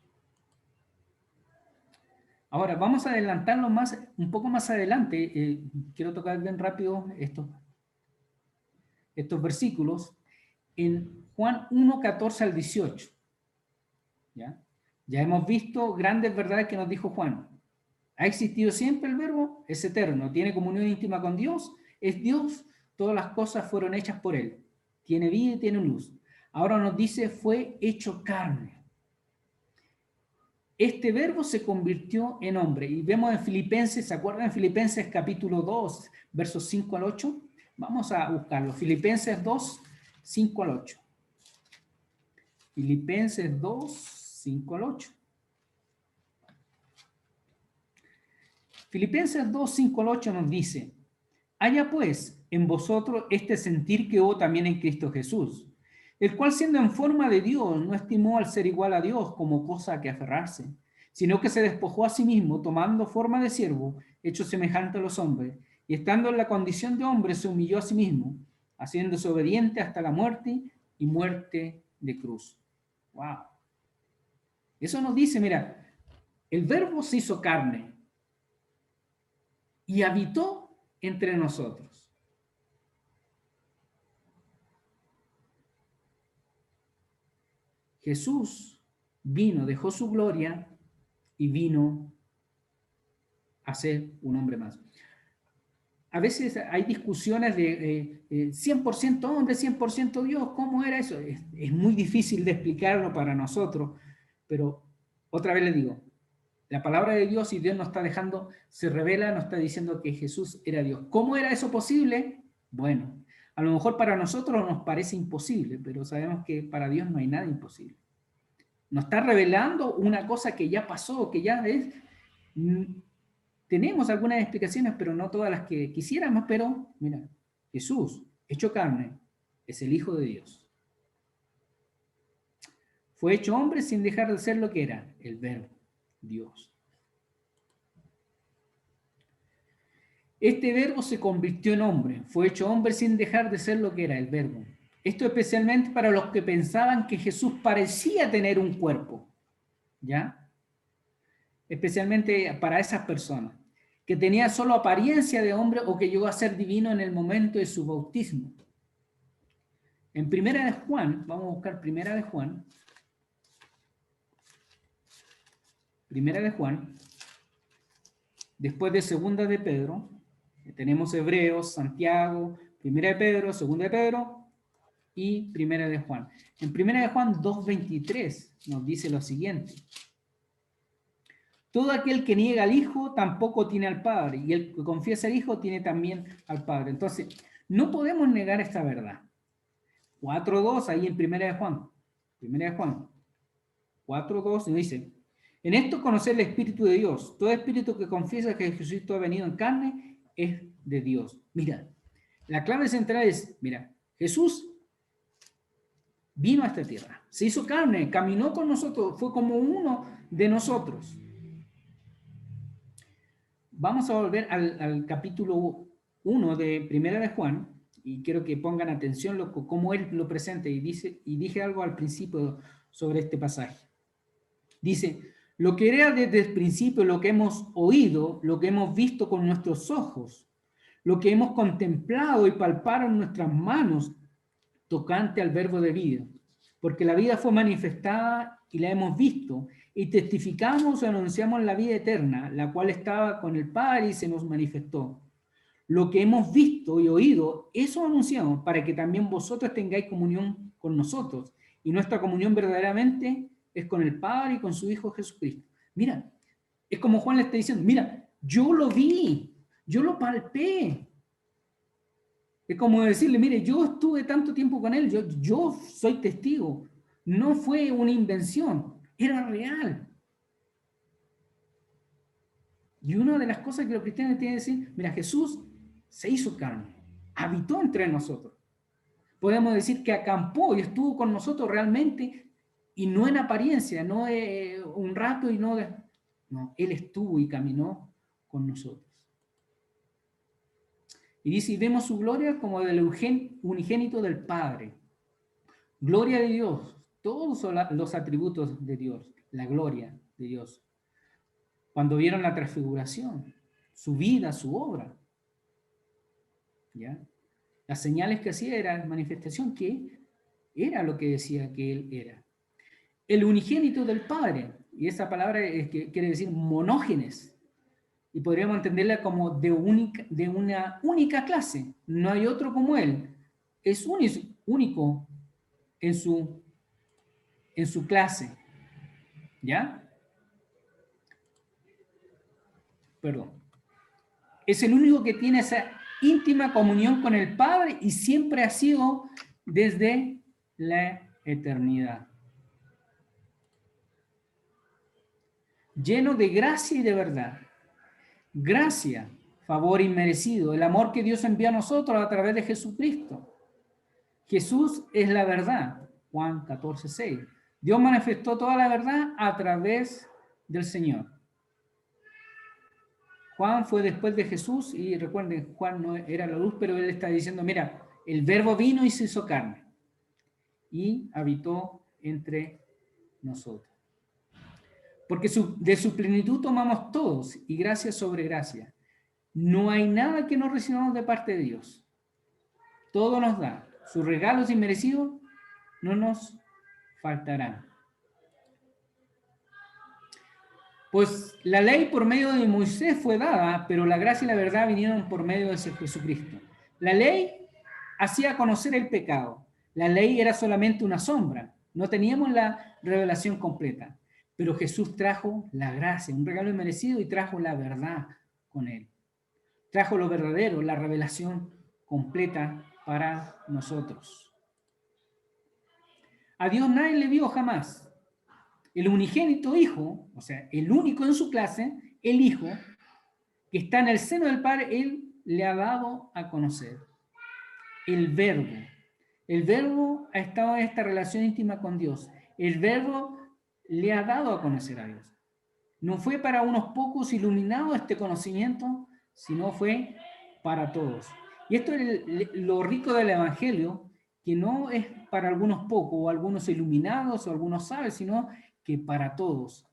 Ahora, vamos a adelantarlo un poco más adelante. Quiero tocar bien rápido estos versículos. En Juan 1:14 al 18. ¿Ya? Ya hemos visto grandes verdades que nos dijo Juan. Ha existido siempre el Verbo, es eterno, tiene comunión íntima con Dios, es Dios, todas las cosas fueron hechas por Él. Tiene vida y tiene luz. Ahora nos dice, fue hecho carne. Este Verbo se convirtió en hombre. Y vemos en Filipenses, ¿se acuerdan en Filipenses capítulo 2, versos 5 al 8? Vamos a buscarlo. Filipenses 2, 5 al 8. Filipenses 2, 5 al 8. Filipenses 2, 5 al 8 nos dice, haya pues en vosotros este sentir que hubo también en Cristo Jesús, el cual siendo en forma de Dios no estimó al ser igual a Dios como cosa a que aferrarse, sino que se despojó a sí mismo, tomando forma de siervo, hecho semejante a los hombres, y estando en la condición de hombre se humilló a sí mismo, haciéndose obediente hasta la muerte y muerte de cruz. Wow. Eso nos dice, mira, el Verbo se hizo carne y habitó entre nosotros. Jesús vino, dejó su gloria y vino a ser un hombre más. A veces hay discusiones de 100% hombre, 100% Dios. ¿Cómo era eso? Es muy difícil de explicarlo para nosotros, pero otra vez le digo, la palabra de Dios y Dios nos está dejando, se revela, nos está diciendo que Jesús era Dios. ¿Cómo era eso posible? Bueno, a lo mejor para nosotros nos parece imposible, pero sabemos que para Dios no hay nada imposible. Nos está revelando una cosa que ya pasó, que ya es... Tenemos algunas explicaciones, pero no todas las que quisiéramos, pero mira, Jesús, hecho carne, es el Hijo de Dios. Fue hecho hombre sin dejar de ser lo que era, el Verbo, Dios. Este Verbo se convirtió en hombre, fue hecho hombre sin dejar de ser lo que era, el Verbo. Esto especialmente para los que pensaban que Jesús parecía tener un cuerpo, ¿ya? Especialmente para esas personas, que tenía solo apariencia de hombre o que llegó a ser divino en el momento de su bautismo. En Primera de Juan, vamos a buscar Primera de Juan. Primera de Juan, después de Segunda de Pedro, tenemos Hebreos, Santiago, Primera de Pedro, Segunda de Pedro y Primera de Juan. En Primera de Juan 2:23 nos dice lo siguiente. Todo aquel que niega al Hijo tampoco tiene al Padre, y el que confiesa al Hijo tiene también al Padre. Entonces, no podemos negar esta verdad. 4:2 ahí en Primera de Juan. Primera de Juan 4:2 nos dice, en esto conocer el Espíritu de Dios. Todo espíritu que confiesa que Jesucristo ha venido en carne es de Dios. Mira, la clave central es, mira, Jesús vino a esta tierra, se hizo carne, caminó con nosotros, fue como uno de nosotros. Vamos a volver al capítulo 1 de Primera de Juan, y quiero que pongan atención cómo él lo presenta, y dije algo al principio sobre este pasaje. Dice, lo que era desde el principio, lo que hemos oído, lo que hemos visto con nuestros ojos, lo que hemos contemplado y palpado en nuestras manos, tocante al verbo de vida, porque la vida fue manifestada y la hemos visto, y testificamos o anunciamos la vida eterna, la cual estaba con el Padre y se nos manifestó. Lo que hemos visto y oído, eso anunciamos, para que también vosotros tengáis comunión con nosotros, y nuestra comunión verdaderamente es con el Padre y con su Hijo Jesucristo. Mira, es como Juan le está diciendo, mira, yo lo vi, yo lo palpé. Es como decirle, mire, yo estuve tanto tiempo con él, yo soy testigo. No fue una invención, era real. Y una de las cosas que los cristianos tienen que decir, mira, Jesús se hizo carne, habitó entre nosotros. Podemos decir que acampó y estuvo con nosotros realmente, y no en apariencia, no un rato y no... No, Él estuvo y caminó con nosotros. Y dice, y vemos su gloria como del unigénito del Padre. Gloria de Dios, todos los atributos de Dios, la gloria de Dios. Cuando vieron la transfiguración, su vida, su obra, ¿ya? Las señales que hacía era manifestación que era lo que decía que Él era. El unigénito del Padre, y esa palabra quiere decir monógenes, y podríamos entenderla como de una única clase. No hay otro como Él. Es único en su clase. ¿Ya? Perdón. Es el único que tiene esa íntima comunión con el Padre y siempre ha sido desde la eternidad. Lleno de gracia y de verdad. Gracia, favor inmerecido, el amor que Dios envía a nosotros a través de Jesucristo. Jesús es la verdad, Juan 14:6. Dios manifestó toda la verdad a través del Señor. Juan fue después de Jesús, y recuerden, Juan no era la luz, pero él está diciendo, mira, el verbo vino y se hizo carne, y habitó entre nosotros. Porque de su plenitud tomamos todos, y gracia sobre gracia. No hay nada que no recibamos de parte de Dios. Todo nos da. Sus regalos inmerecidos no nos faltarán. Pues la ley por medio de Moisés fue dada, pero la gracia y la verdad vinieron por medio de Jesucristo. La ley hacía conocer el pecado. La ley era solamente una sombra. No teníamos la revelación completa. Pero Jesús trajo la gracia, un regalo inmerecido, y trajo la verdad con él. Trajo lo verdadero, la revelación completa para nosotros. A Dios nadie le vio jamás. El unigénito Hijo, o sea, el único en su clase, el Hijo, que está en el seno del Padre, Él le ha dado a conocer. El Verbo. El Verbo ha estado en esta relación íntima con Dios. El Verbo le ha dado a conocer a Dios. No fue para unos pocos iluminados este conocimiento, sino fue para todos. Y esto es lo rico del Evangelio, que no es para algunos pocos, o algunos iluminados, o algunos sabios, sino que para todos.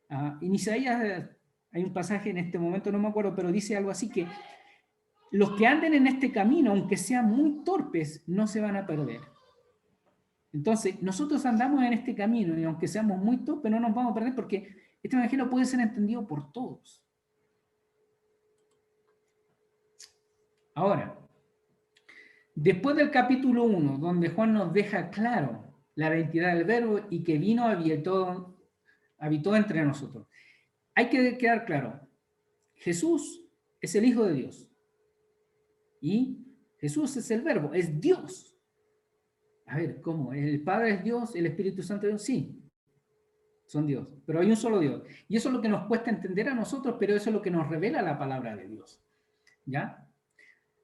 En Isaías hay un pasaje en este momento, no me acuerdo, pero dice algo así, que los que anden en este camino, aunque sean muy torpes, no se van a perder. Entonces, nosotros andamos en este camino, y aunque seamos muy torpes, no nos vamos a perder, porque este evangelio puede ser entendido por todos. Ahora, después del capítulo 1, donde Juan nos deja claro la identidad del Verbo y que vino, habitó entre nosotros, hay que quedar claro, Jesús es el Hijo de Dios, y Jesús es el Verbo, es Dios. A ver, ¿cómo? ¿El Padre es Dios? ¿El Espíritu Santo es Dios? Sí, son Dios, pero hay un solo Dios. Y eso es lo que nos cuesta entender a nosotros, pero eso es lo que nos revela la palabra de Dios. ¿Ya?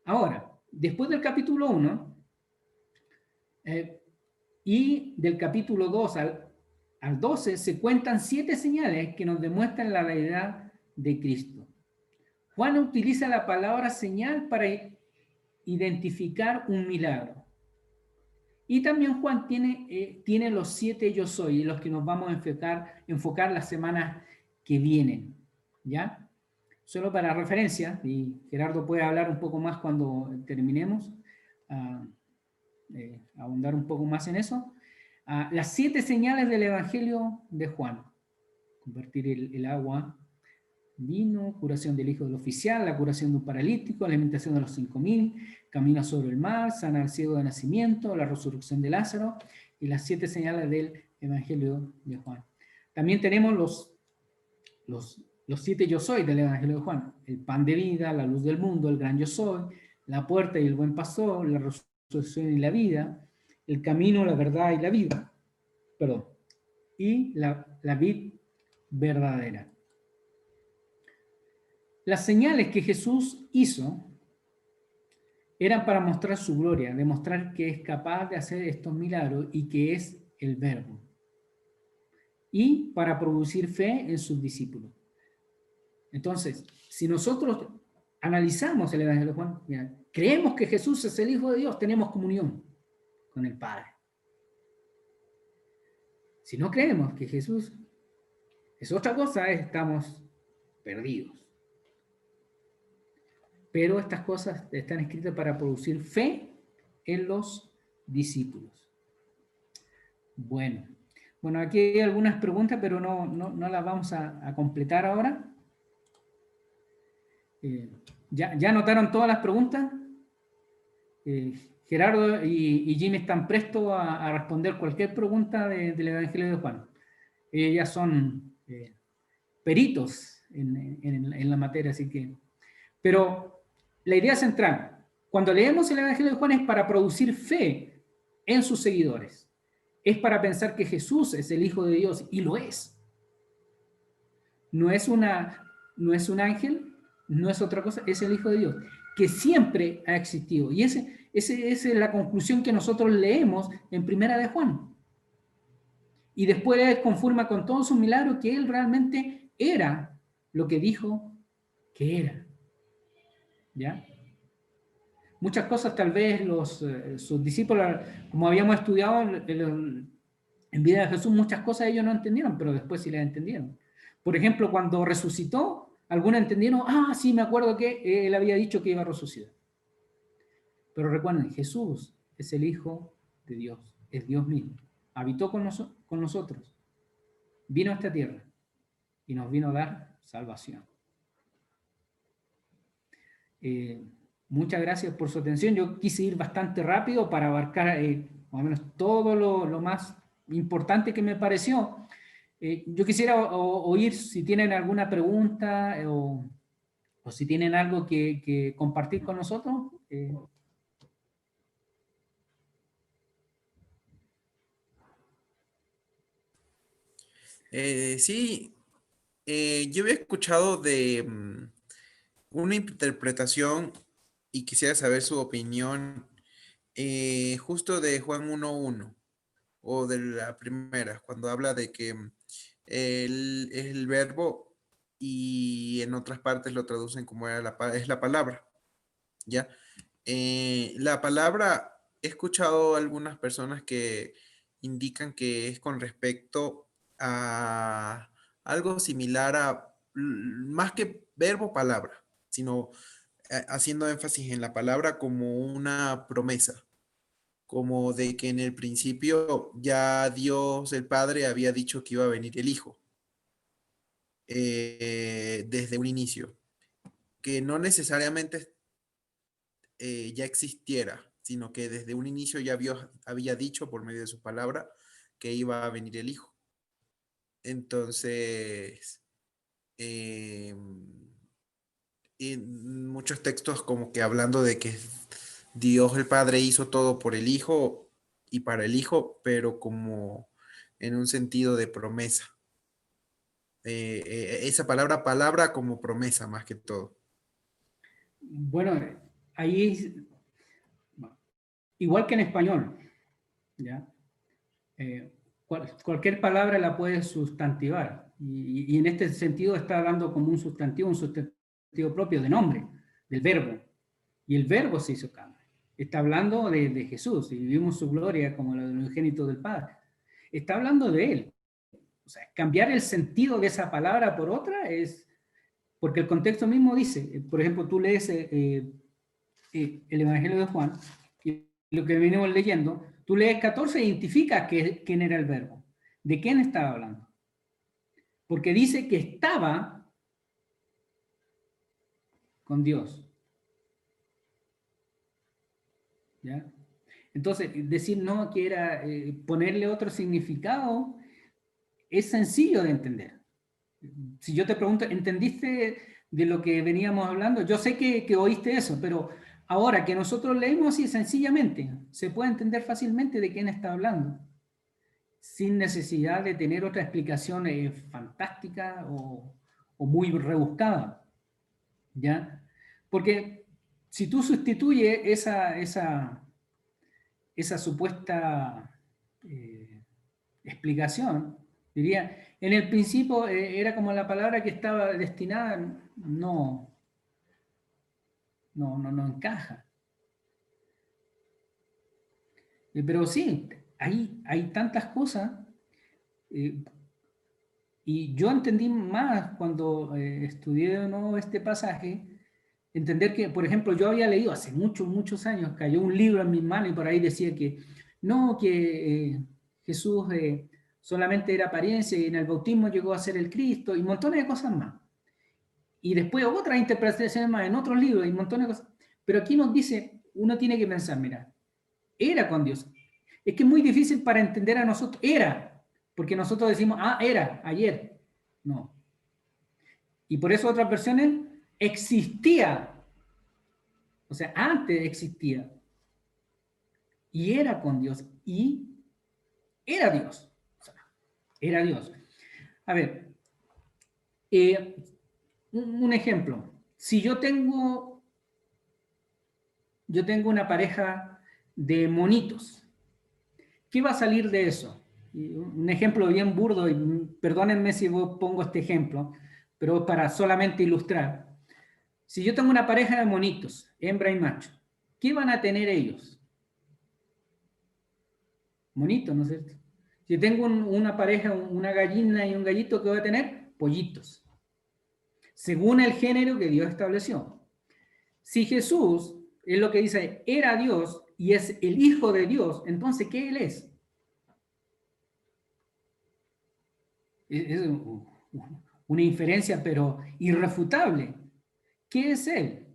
Ahora, después del capítulo 1 y del capítulo 2 al 12 se cuentan 7 señales que nos demuestran la deidad de Cristo. Juan utiliza la palabra señal para identificar un milagro. Y también Juan tiene los 7 yo soy, en los que nos vamos a enfocar las semanas que vienen. ¿Ya? Solo para referencia, y Gerardo puede hablar un poco más cuando terminemos, ahondar un poco más en eso. Las 7 señales del Evangelio de Juan: convertir el agua en vino, curación del hijo del oficial, la curación de un paralítico, alimentación de los 5.000, camina sobre el mar, sana al ciego de nacimiento, la resurrección de Lázaro, y las 7 señales del Evangelio de Juan. También tenemos los 7 yo soy del Evangelio de Juan: el pan de vida, la luz del mundo, el gran yo soy, la puerta y el buen pastor, la resurrección y la vida, el camino, la verdad y la vida, perdón, y la vid verdadera. Las señales que Jesús hizo eran para mostrar su gloria, demostrar que es capaz de hacer estos milagros y que es el Verbo, y para producir fe en sus discípulos. Entonces, si nosotros analizamos el Evangelio de Juan, mira, creemos que Jesús es el Hijo de Dios, tenemos comunión con el Padre. Si no creemos que Jesús es otra cosa, estamos perdidos. Pero estas cosas están escritas para producir fe en los discípulos. Bueno, aquí hay algunas preguntas, pero no las vamos a completar ahora. ¿Ya anotaron todas las preguntas? Gerardo y Jimmy están prestos a responder cualquier pregunta del Evangelio de Juan. Ellas son peritos en la materia, así que... Pero la idea central, cuando leemos el Evangelio de Juan, es para producir fe en sus seguidores. Es para pensar que Jesús es el Hijo de Dios, y lo es. No es un ángel, no es otra cosa, es el Hijo de Dios, que siempre ha existido. Y esa es la conclusión que nosotros leemos en Primera de Juan. Y después él confirma con todos sus milagros que él realmente era lo que dijo que era. ¿Ya? Muchas cosas tal vez sus discípulos, como habíamos estudiado en vida de Jesús, muchas cosas ellos no entendieron, pero después sí las entendieron. Por ejemplo, cuando resucitó, algunos entendieron, sí, me acuerdo que él había dicho que iba a resucitar. Pero recuerden, Jesús es el Hijo de Dios, es Dios mismo. Habitó con nosotros, vino a esta tierra y nos vino a dar salvación. Muchas gracias por su atención. Yo quise ir bastante rápido para abarcar más o menos todo lo más importante que me pareció. Yo quisiera oír si tienen alguna pregunta o si tienen algo que compartir con nosotros. Sí, yo había escuchado de una interpretación y quisiera saber su opinión justo de Juan 1:1 o de la primera, cuando habla de que él es el verbo y en otras partes lo traducen como es la palabra, ¿ya? La palabra, he escuchado algunas personas que indican que es con respecto a algo similar a, más que verbo, palabra, sino haciendo énfasis en la palabra como una promesa, como de que en el principio ya Dios el Padre había dicho que iba a venir el Hijo desde un inicio, que no necesariamente ya existiera, sino que desde un inicio ya había dicho por medio de su palabra que iba a venir el Hijo. Entonces, en muchos textos como que hablando de que Dios el Padre hizo todo por el Hijo y para el Hijo, pero como en un sentido de promesa. Esa palabra como promesa más que todo. Bueno, ahí, igual que en español, ¿ya? cualquier palabra la puedes sustantivar. Y en este sentido está dando como un sustantivo propio de nombre, del verbo. Y el verbo se hizo carne. Está hablando de Jesús, y vivimos su gloria como la del unigénito del Padre. Está hablando de Él. O sea, cambiar el sentido de esa palabra por otra es... Porque el contexto mismo dice, por ejemplo, tú lees el Evangelio de Juan, y lo que venimos leyendo, tú lees 14 e identificas quién era el verbo. ¿De quién estaba hablando? Porque dice que estaba con Dios. ¿Ya? Entonces, decir no, que era ponerle otro significado, es sencillo de entender. Si yo te pregunto, ¿entendiste de lo que veníamos hablando? Yo sé que oíste eso, pero ahora que nosotros leemos así sencillamente, se puede entender fácilmente de quién está hablando, sin necesidad de tener otra explicación fantástica o muy rebuscada, ¿ya? Porque si tú sustituyes esa supuesta explicación, diría, en el principio era como la palabra que estaba destinada, no encaja. Pero sí, hay tantas cosas, y yo entendí más cuando estudié de nuevo este pasaje, entender que, por ejemplo, yo había leído hace muchos años, cayó un libro en mis manos y por ahí decía que no, que Jesús solamente era apariencia y en el bautismo llegó a ser el Cristo y montones de cosas más. Y después otras interpretaciones más en otros libros y montones de cosas. Pero aquí nos dice, uno tiene que pensar, mira, era con Dios. Es que es muy difícil para entender a nosotros, era, porque nosotros decimos, era, ayer. No. Y por eso otras versiones, existía. O sea, antes existía. Y era con Dios. Y era Dios. O sea, era Dios. A ver, un ejemplo. Si yo tengo una pareja de monitos, ¿qué va a salir de eso? Un ejemplo bien burdo, y perdónenme si pongo este ejemplo, pero para solamente ilustrar. Si yo tengo una pareja de monitos, hembra y macho, ¿qué van a tener ellos? Monitos, ¿no es cierto? Si tengo una pareja, una gallina y un gallito, ¿qué va a tener? Pollitos. Según el género que Dios estableció. Si Jesús, es lo que dice, era Dios y es el Hijo de Dios, entonces, ¿qué Él es? Es una inferencia, pero irrefutable. ¿Qué es Él?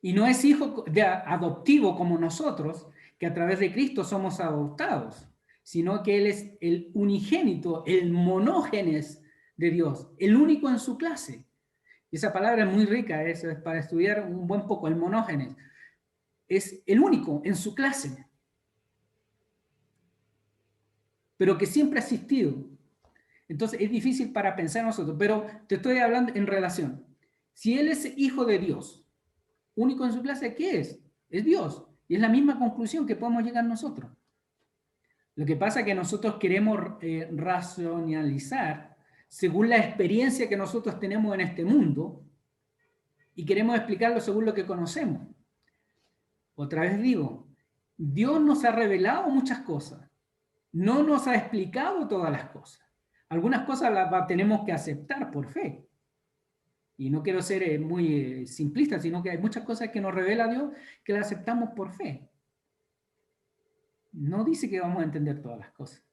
Y no es hijo adoptivo como nosotros, que a través de Cristo somos adoptados, sino que Él es el unigénito, el monógenes de Dios, el único en su clase. Y esa palabra es muy rica, es para estudiar un buen poco, el monógenes. Es el único en su clase, pero que siempre ha existido. Entonces es difícil para pensar nosotros, pero te estoy hablando en relación. Si Él es hijo de Dios, único en su clase, ¿qué es? Es Dios. Y es la misma conclusión que podemos llegar nosotros. Lo que pasa es que nosotros queremos racionalizar según la experiencia que nosotros tenemos en este mundo y queremos explicarlo según lo que conocemos. Otra vez digo, Dios nos ha revelado muchas cosas. No nos ha explicado todas las cosas. Algunas cosas las tenemos que aceptar por fe. Y no quiero ser muy simplista, sino que hay muchas cosas que nos revela Dios que las aceptamos por fe. No dice que vamos a entender todas las cosas.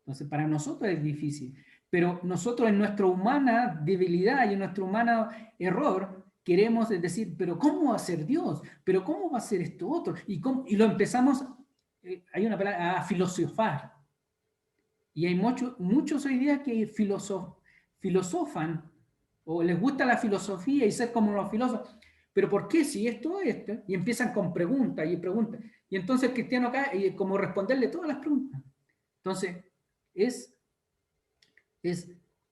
Entonces, para nosotros es difícil. Pero nosotros en nuestra humana debilidad y en nuestro humano error queremos decir, pero ¿cómo va a ser Dios? ¿Pero cómo va a ser esto otro? Y lo empezamos, hay una palabra, a filosofar. Y hay muchos hoy día que filosofan o les gusta la filosofía y ser como los filósofos. ¿Pero por qué si esto es esto? Y empiezan con preguntas y preguntas. Y entonces el cristiano acá, como responderle todas las preguntas. Entonces, es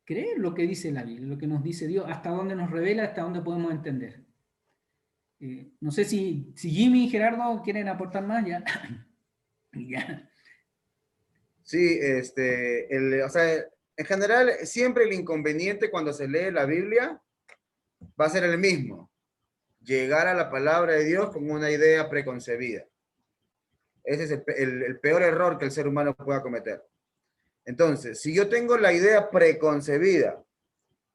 creer lo que dice la Biblia, lo que nos dice Dios, hasta dónde nos revela, hasta dónde podemos entender. No sé si Jimmy y Gerardo quieren aportar más, ya. Ya. Sí, o sea, en general, siempre el inconveniente cuando se lee la Biblia va a ser el mismo. Llegar a la palabra de Dios con una idea preconcebida. Ese es el peor error que el ser humano pueda cometer. Entonces, si yo tengo la idea preconcebida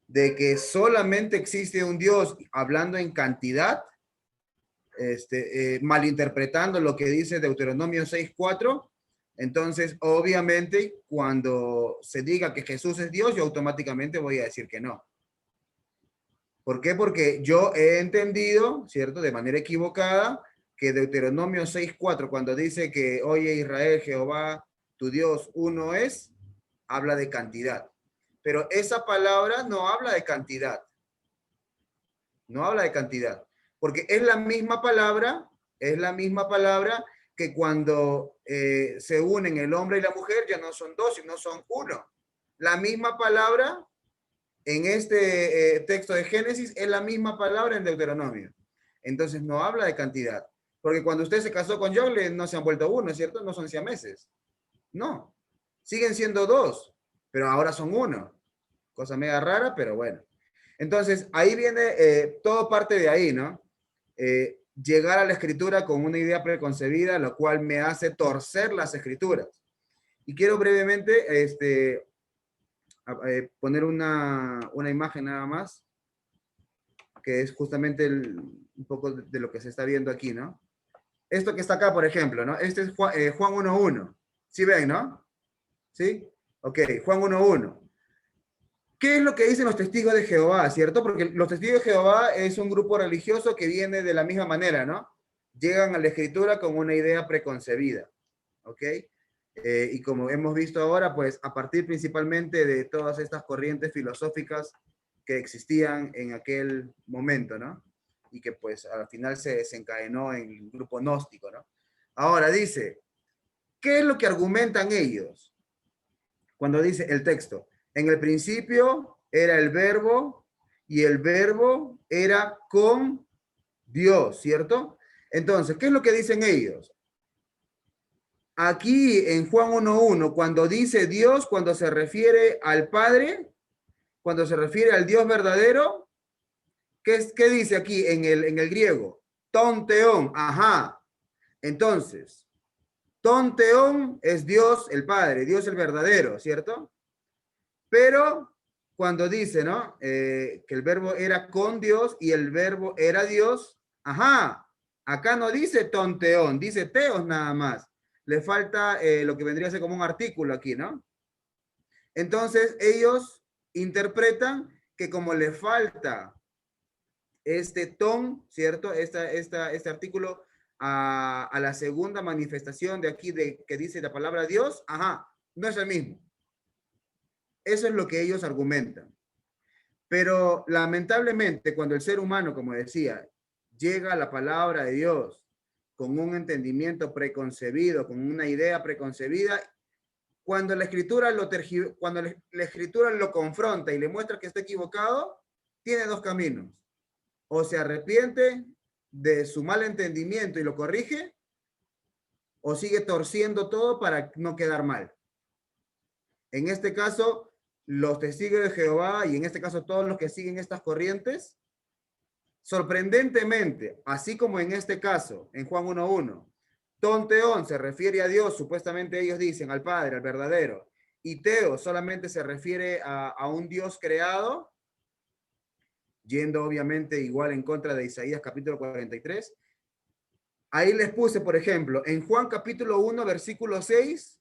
de que solamente existe un Dios hablando en cantidad, malinterpretando lo que dice Deuteronomio 6:4, entonces obviamente cuando se diga que Jesús es Dios, yo automáticamente voy a decir que no. ¿Por qué? Porque yo he entendido, ¿cierto? De manera equivocada, que Deuteronomio 6:4, cuando dice que oye Israel, Jehová, tu Dios, uno es, habla de cantidad. Pero esa palabra no habla de cantidad. No habla de cantidad. Porque es la misma palabra que cuando se unen el hombre y la mujer, ya no son dos, sino son uno. La misma palabra en este texto de Génesis es la misma palabra en Deuteronomio. Entonces no habla de cantidad. Porque cuando usted se casó con Jogle, no se han vuelto uno, ¿cierto? No son siameses. No. Siguen siendo dos, pero ahora son uno. Cosa mega rara, pero bueno. Entonces, ahí viene, todo parte de ahí, ¿no? Llegar a la escritura con una idea preconcebida, lo cual me hace torcer las escrituras. Y quiero brevemente poner una imagen nada más, que es justamente un poco de lo que se está viendo aquí, ¿no? Esto que está acá, por ejemplo, ¿no? Este es Juan 1:1. ¿Sí ven, no? ¿Sí? Ok, Juan 1:1. ¿Qué es lo que dicen los testigos de Jehová, cierto? Porque los testigos de Jehová es un grupo religioso que viene de la misma manera, ¿no? Llegan a la escritura con una idea preconcebida, ¿ok? Y como hemos visto ahora, pues a partir principalmente de todas estas corrientes filosóficas que existían en aquel momento, ¿no? Y que pues al final se desencadenó en el grupo gnóstico, ¿no? Ahora dice, ¿qué es lo que argumentan ellos? Cuando dice el texto, en el principio era el verbo y el verbo era con Dios, ¿cierto? Entonces, ¿qué es lo que dicen ellos? Aquí en Juan 1:1, cuando dice Dios, cuando se refiere al Padre, cuando se refiere al Dios verdadero, ¿qué dice aquí en el griego? Ton teon, ajá. Entonces, ton teon es Dios el Padre, Dios el verdadero, ¿cierto? Pero cuando dice, ¿no? Que el verbo era con Dios y el verbo era Dios, ajá, acá no dice ton teon, dice teos nada más. Le falta lo que vendría a ser como un artículo aquí, ¿no? Entonces ellos interpretan que como le falta este ton, ¿cierto? Este artículo a la segunda manifestación de aquí que dice la palabra Dios, ajá, no es el mismo. Eso es lo que ellos argumentan. Pero lamentablemente cuando el ser humano, como decía, llega a la palabra de Dios con un entendimiento preconcebido, con una idea preconcebida, cuando la escritura la escritura lo confronta y le muestra que está equivocado, tiene dos caminos. O se arrepiente de su mal entendimiento y lo corrige, o sigue torciendo todo para no quedar mal. En este caso, los testigos de Jehová, y en este caso todos los que siguen estas corrientes, sorprendentemente, así como en este caso, en Juan 1:1, ton teon se refiere a Dios, supuestamente ellos dicen al Padre, al verdadero, y teo solamente se refiere a un Dios creado, yendo obviamente igual en contra de Isaías capítulo 43. Ahí les puse, por ejemplo, en Juan capítulo 1, versículo 6,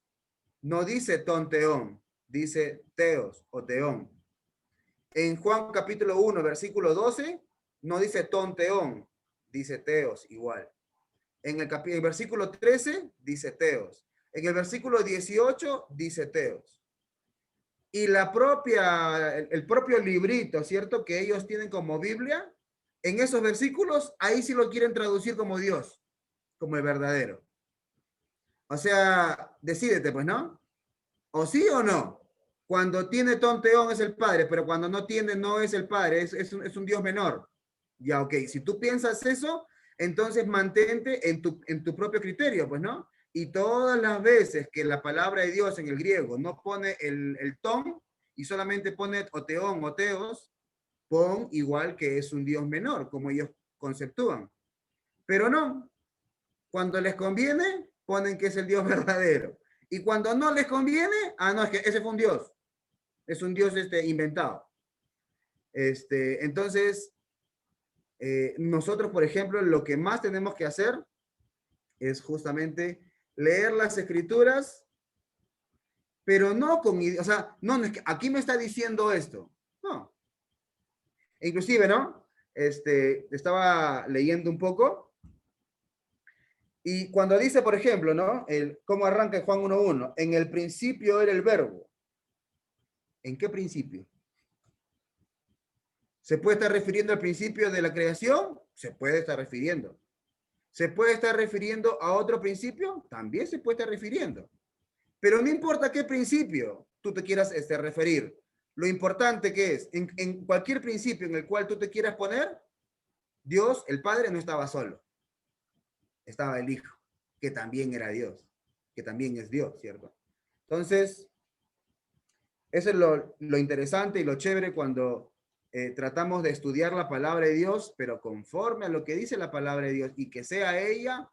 no dice ton teon, dice teos o teón. En Juan capítulo 1, versículo 12, no dice ton teón, dice teos igual. En el versículo 13 dice teos. En el versículo 18 dice teos. Y el propio librito, ¿cierto? Que ellos tienen como Biblia, en esos versículos, ahí sí lo quieren traducir como Dios, como el verdadero. O sea, decídete pues, ¿no? O sí o no. Cuando tiene ton teón es el Padre, pero cuando no tiene no es el Padre, es un Dios menor. Ya, ok. Si tú piensas eso, entonces mantente en tu propio criterio, pues, ¿no? Y todas las veces que la palabra de Dios en el griego no pone el ton y solamente pone oteón o teos, pon igual que es un Dios menor, como ellos conceptúan. Pero no, cuando les conviene, ponen que es el Dios verdadero. Y cuando no les conviene, no, es que ese fue un Dios. Es un Dios inventado. Entonces, nosotros, por ejemplo, lo que más tenemos que hacer es justamente leer las escrituras, pero no con, o sea, no, es que aquí me está diciendo esto. No. Inclusive, ¿no? Estaba leyendo un poco y cuando dice, por ejemplo, ¿no? ¿Cómo arranca Juan 1:1? En el principio era el verbo. ¿En qué principio? ¿Se puede estar refiriendo al principio de la creación? Se puede estar refiriendo. ¿Se puede estar refiriendo a otro principio? También se puede estar refiriendo. Pero no importa qué principio tú te quieras referir. Lo importante que es, en cualquier principio en el cual tú te quieras poner, Dios, el Padre, no estaba solo. Estaba el Hijo, que también era Dios, que también es Dios, ¿cierto? Entonces, eso es lo interesante y lo chévere cuando tratamos de estudiar la palabra de Dios, pero conforme a lo que dice la palabra de Dios y que sea ella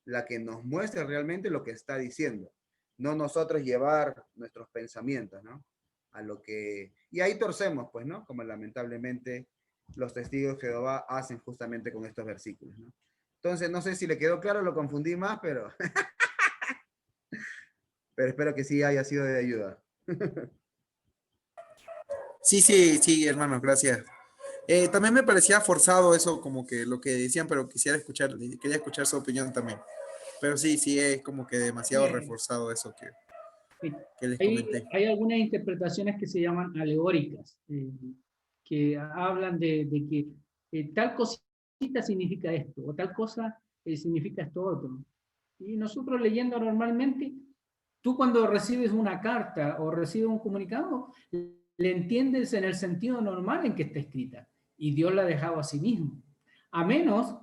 la que nos muestre realmente lo que está diciendo. No nosotros llevar nuestros pensamientos, ¿no? A lo que... Y ahí torcemos, pues, ¿no? Como lamentablemente los testigos de Jehová hacen justamente con estos versículos, ¿no? Entonces, no sé si le quedó claro, lo confundí más, pero... pero espero que sí haya sido de ayuda. Sí, hermano, gracias. También me parecía forzado eso, como que lo que decían, pero quería escuchar su opinión también. Pero sí, es como que demasiado reforzado eso que les comenté. Hay algunas interpretaciones que se llaman alegóricas, que hablan de que tal cosita significa esto, o tal cosa significa esto otro. Y nosotros leyendo normalmente, tú cuando recibes una carta o recibes un comunicado, le entiendes en el sentido normal en que está escrita, y Dios la ha dejado a sí mismo. A menos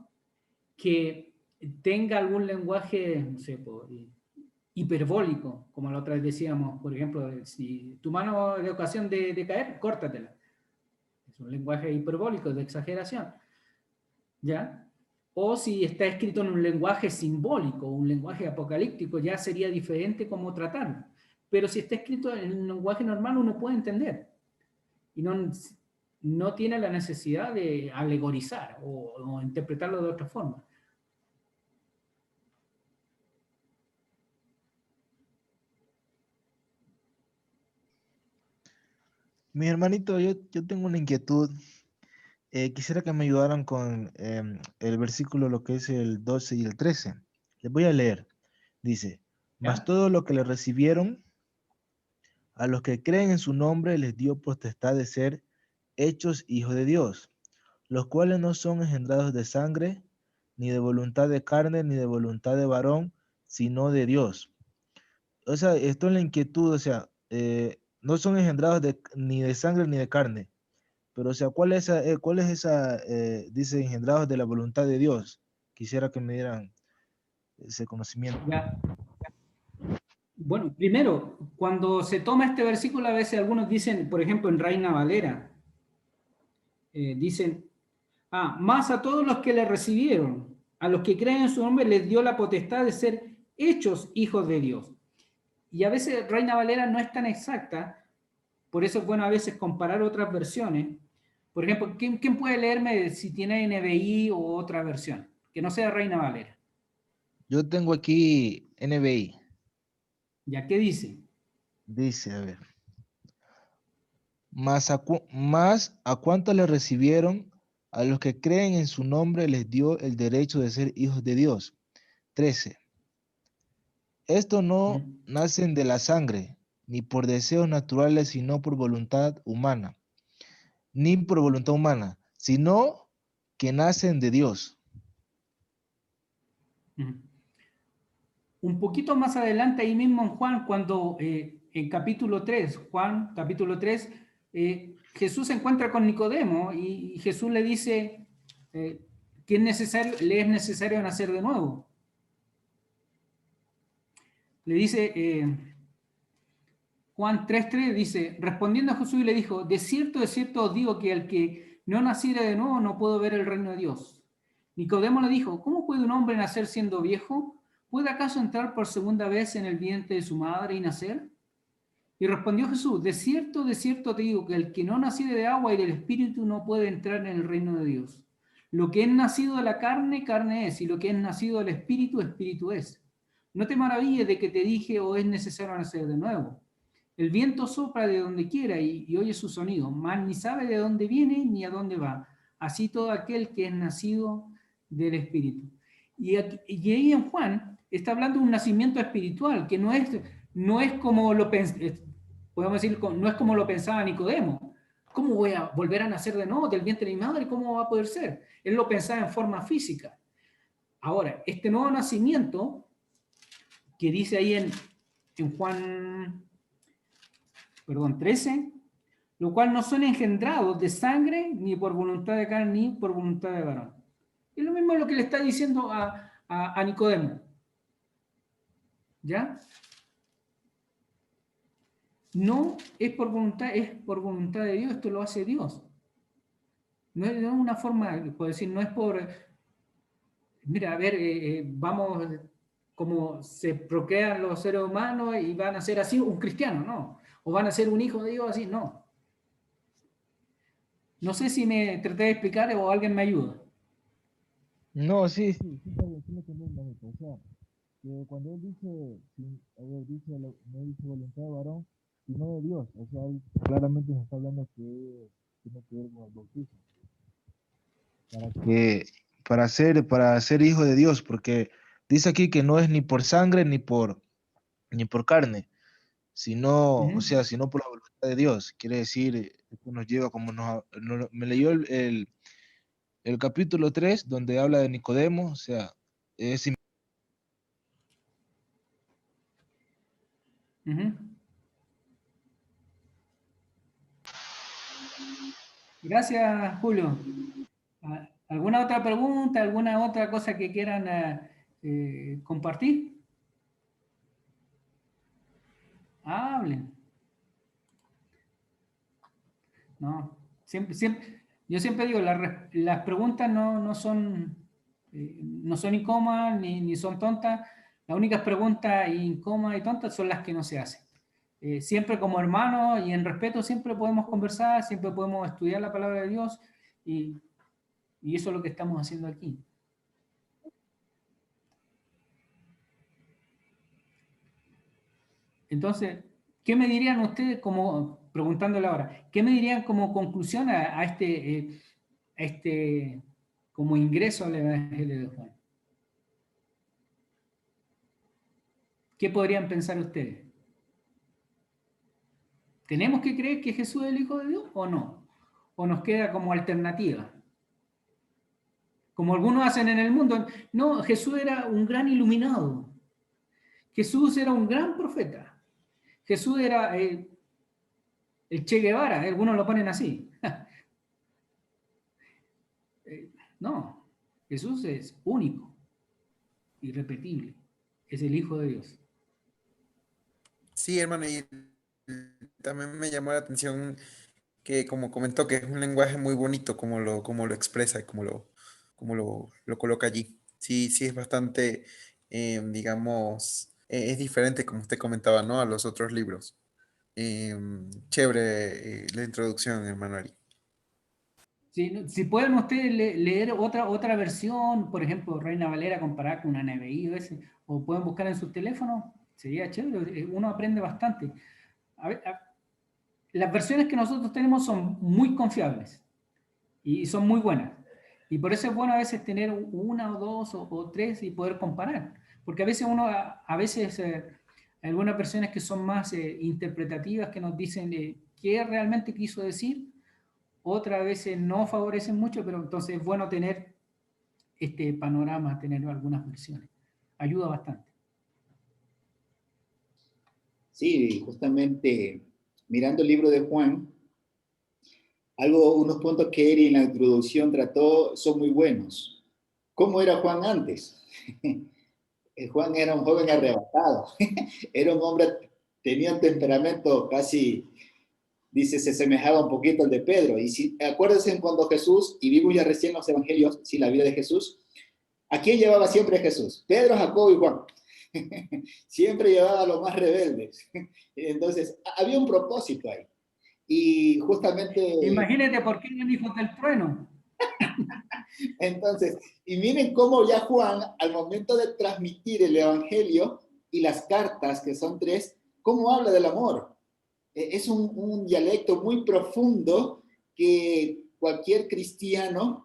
que tenga algún lenguaje, no sé, hiperbólico, como la otra vez decíamos, por ejemplo, si tu mano de ocasión de caer, córtatela. Es un lenguaje hiperbólico, de exageración. ¿Ya? O si está escrito en un lenguaje simbólico, un lenguaje apocalíptico, ya sería diferente cómo tratarlo. Pero si está escrito en un lenguaje normal, uno puede entender. Y no tiene la necesidad de alegorizar o interpretarlo de otra forma. Mi hermanito, yo tengo una inquietud. Quisiera que me ayudaran con el versículo, lo que es el 12 y el 13. Les voy a leer. Dice, mas ¿Ya? todo lo que le recibieron, a los que creen en su nombre, les dio potestad de ser hechos hijos de Dios, los cuales no son engendrados de sangre, ni de voluntad de carne, ni de voluntad de varón, sino de Dios. O sea, esto es la inquietud, o sea, no son engendrados ni de sangre ni de carne. Pero, o sea, ¿cuál es esa, dice, engendrados de la voluntad de Dios? Quisiera que me dieran ese conocimiento. ¿Ya? Bueno, primero, cuando se toma este versículo, a veces algunos dicen, por ejemplo, en Reina Valera, dicen, más a todos los que le recibieron, a los que creen en su nombre, les dio la potestad de ser hechos hijos de Dios. Y a veces Reina Valera no es tan exacta, por eso es bueno a veces comparar otras versiones. Por ejemplo, ¿quién puede leerme si tiene NBI o otra versión? Que no sea Reina Valera. Yo tengo aquí NBI. ¿Ya qué dice? Dice, a ver. Más a cuántos le recibieron, a los que creen en su nombre les dio el derecho de ser hijos de Dios. 13. Estos no nacen de la sangre, ni por deseos naturales, sino por voluntad humana. Ni por voluntad humana, sino que nacen de Dios. Un poquito más adelante, ahí mismo en Juan, cuando en capítulo 3, Juan capítulo 3, Jesús se encuentra con Nicodemo y Jesús le dice que le es necesario nacer de nuevo. Le dice, Juan 3:3 dice, respondiendo a Jesús le dijo, de cierto os digo que el que no naciere de nuevo no puede ver el reino de Dios. Nicodemo le dijo, ¿cómo puede un hombre nacer siendo viejo? ¿Puede acaso entrar por segunda vez en el vientre de su madre y nacer? Y respondió Jesús, de cierto te digo que el que no naciere de agua y del Espíritu no puede entrar en el reino de Dios. Lo que es nacido de la carne, carne es, y lo que es nacido del Espíritu, Espíritu es. No te maravilles de que te dije, o es necesario nacer de nuevo. El viento sopla de donde quiera y oye su sonido, mas ni sabe de dónde viene ni a dónde va. Así todo aquel que es nacido del Espíritu. Y ahí en Juan está hablando de un nacimiento espiritual, que no es como podemos decir, no es como lo pensaba Nicodemo. ¿Cómo voy a volver a nacer de nuevo del vientre de mi madre? ¿Cómo va a poder ser? Él lo pensaba en forma física. Ahora, este nuevo nacimiento que dice ahí en Juan 13, lo cual no son engendrados de sangre, ni por voluntad de carne, ni por voluntad de varón. Es lo mismo lo que le está diciendo a Nicodemo. ¿Ya? No es por voluntad de Dios, esto lo hace Dios. No es una forma, puedo decir, no es por, mira, a ver, vamos, como se procrean los seres humanos y van a ser así un cristiano, no. O van a ser un hijo de Dios así, no. No sé si me traté de explicar o alguien me ayuda. No, sí, sí lo entendí, hermanito. O sea, que cuando él dice, a ver, no dice voluntad de varón, sino de Dios. O sea, ahí claramente se está hablando que tiene que ver con el bautismo. Para ser hijo de Dios, porque dice aquí que no es ni por sangre ni por carne, sino, o sea, sino por la voluntad de Dios. Quiere decir, esto nos lleva como me leyó el capítulo 3 donde habla de Nicodemo, o sea, es Gracias, Julio. ¿Alguna otra pregunta, alguna otra cosa que quieran compartir? Hablen. No, yo siempre digo, las preguntas no son incómodas ni son tontas. Las únicas preguntas incómodas y tontas son las que no se hacen. Siempre como hermanos y en respeto siempre podemos conversar, siempre podemos estudiar la palabra de Dios y eso es lo que estamos haciendo aquí. Entonces, ¿qué me dirían ustedes como, preguntándole ahora, qué me dirían como conclusión a este como ingreso al Evangelio de Juan? ¿Qué podrían pensar ustedes? ¿Tenemos que creer que Jesús es el Hijo de Dios o no? ¿O nos queda como alternativa? Como algunos hacen en el mundo. No, Jesús era un gran iluminado. Jesús era un gran profeta. Jesús era el Che Guevara, algunos lo ponen así. No, Jesús es único, irrepetible. Es el Hijo de Dios. Sí, hermano, y también me llamó la atención que como comentó que es un lenguaje muy bonito como lo expresa y como lo coloca allí. Sí, sí es bastante, digamos, es diferente como usted comentaba, ¿no? A los otros libros. Chévere la introducción, hermano Ari. Si pueden ustedes leer otra versión, por ejemplo, Reina Valera comparada con una NBI o pueden buscar en su teléfono, sería chévere, uno aprende bastante. Las versiones que nosotros tenemos son muy confiables y son muy buenas. Y por eso es bueno a veces tener una o dos o tres y poder comparar. Porque a veces hay algunas versiones que son más interpretativas, que nos dicen qué realmente quiso decir, otras veces no favorecen mucho, pero entonces es bueno tener este panorama, tener algunas versiones. Ayuda bastante. Sí, justamente mirando el libro de Juan, unos puntos que Eri en la introducción trató son muy buenos. ¿Cómo era Juan antes? Juan era un joven arrebatado, era un hombre, tenía un temperamento casi, dice, se semejaba un poquito al de Pedro. Y si acuérdense cuando Jesús, y vimos ya recién los evangelios, sí, la vida de Jesús, ¿a quién llevaba siempre Jesús? Pedro, Jacobo y Juan. Siempre llevaba a los más rebeldes. Entonces, había un propósito ahí. Y justamente, Imagínate por qué eran hijos del trueno. entonces, y miren cómo ya Juan, al momento de transmitir el evangelio y las cartas, que son 3, cómo habla del amor. Es un dialecto muy profundo que cualquier cristiano,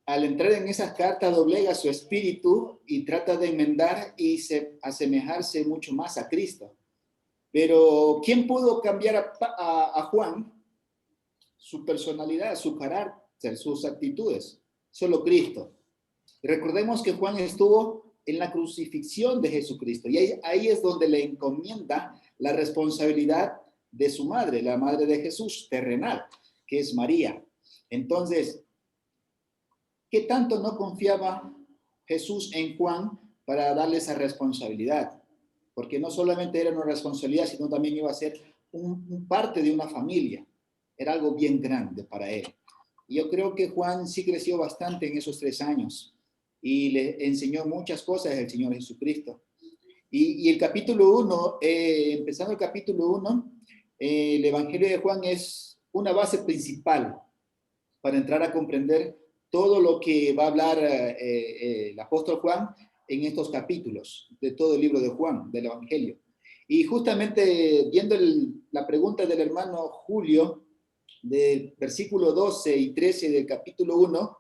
al entrar en esas cartas, doblega su espíritu y trata de enmendar y asemejarse mucho más a Cristo. Pero ¿quién pudo cambiar a Juan? Su personalidad, su carácter, sus actitudes. Solo Cristo. Recordemos que Juan estuvo en la crucifixión de Jesucristo y ahí es donde le encomienda la responsabilidad de su madre, la madre de Jesús, terrenal, que es María. Entonces, ¿qué tanto no confiaba Jesús en Juan para darle esa responsabilidad? Porque no solamente era una responsabilidad, sino también iba a ser parte de una familia. Era algo bien grande para él. Y yo creo que Juan sí creció bastante en esos 3 años y le enseñó muchas cosas al Señor Jesucristo. Y el capítulo 1, empezando el capítulo 1, el Evangelio de Juan es una base principal para entrar a comprender todo lo que va a hablar el apóstol Juan en estos capítulos de todo el libro de Juan, del Evangelio. Y justamente viendo la pregunta del hermano Julio, del versículo 12 y 13 del capítulo 1,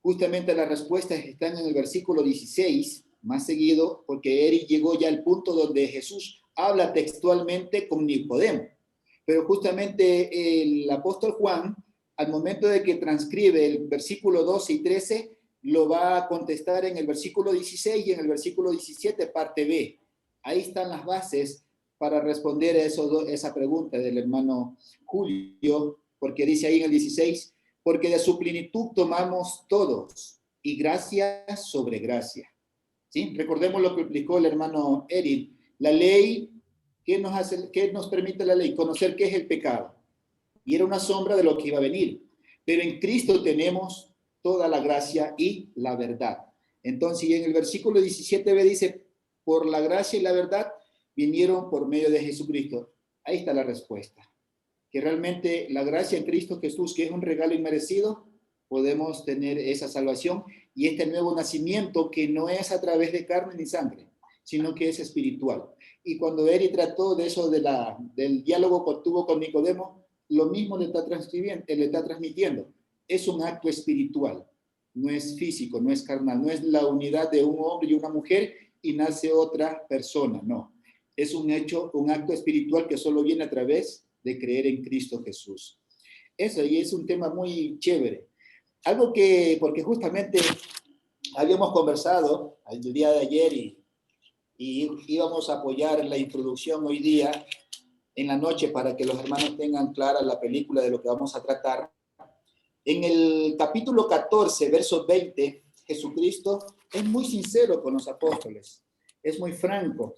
justamente las respuestas están en el versículo 16, más seguido, porque Eric llegó ya al punto donde Jesús habla textualmente con Nicodemo. Pero justamente el apóstol Juan, al momento de que transcribe el versículo 12 y 13, lo va a contestar en el versículo 16 y en el versículo 17, parte B. Ahí están las bases para responder a esa pregunta del hermano Julio, porque dice ahí en el 16, porque de su plenitud tomamos todos, y gracia sobre gracia. ¿Sí? Recordemos lo que explicó el hermano Eric. La ley, ¿qué nos permite la ley? Conocer qué es el pecado. Y era una sombra de lo que iba a venir. Pero en Cristo tenemos toda la gracia y la verdad. Entonces, en el versículo 17b dice, por la gracia y la verdad vinieron por medio de Jesucristo. Ahí está la respuesta. Que realmente la gracia en Cristo Jesús, que es un regalo inmerecido, podemos tener esa salvación y este nuevo nacimiento que no es a través de carne ni sangre, sino que es espiritual. Y cuando Eri trató de eso, del diálogo que tuvo con Nicodemo, lo mismo le está transmitiendo. Es un acto espiritual, no es físico, no es carnal, no es la unidad de un hombre y una mujer y nace otra persona, no. Es un acto espiritual que solo viene a través de creer en Cristo Jesús. Eso, y es un tema muy chévere. Algo que, porque justamente habíamos conversado el día de ayer y íbamos a apoyar la introducción hoy día en la noche para que los hermanos tengan clara la película de lo que vamos a tratar. En el capítulo 14, verso 20, Jesucristo es muy sincero con los apóstoles, es muy franco.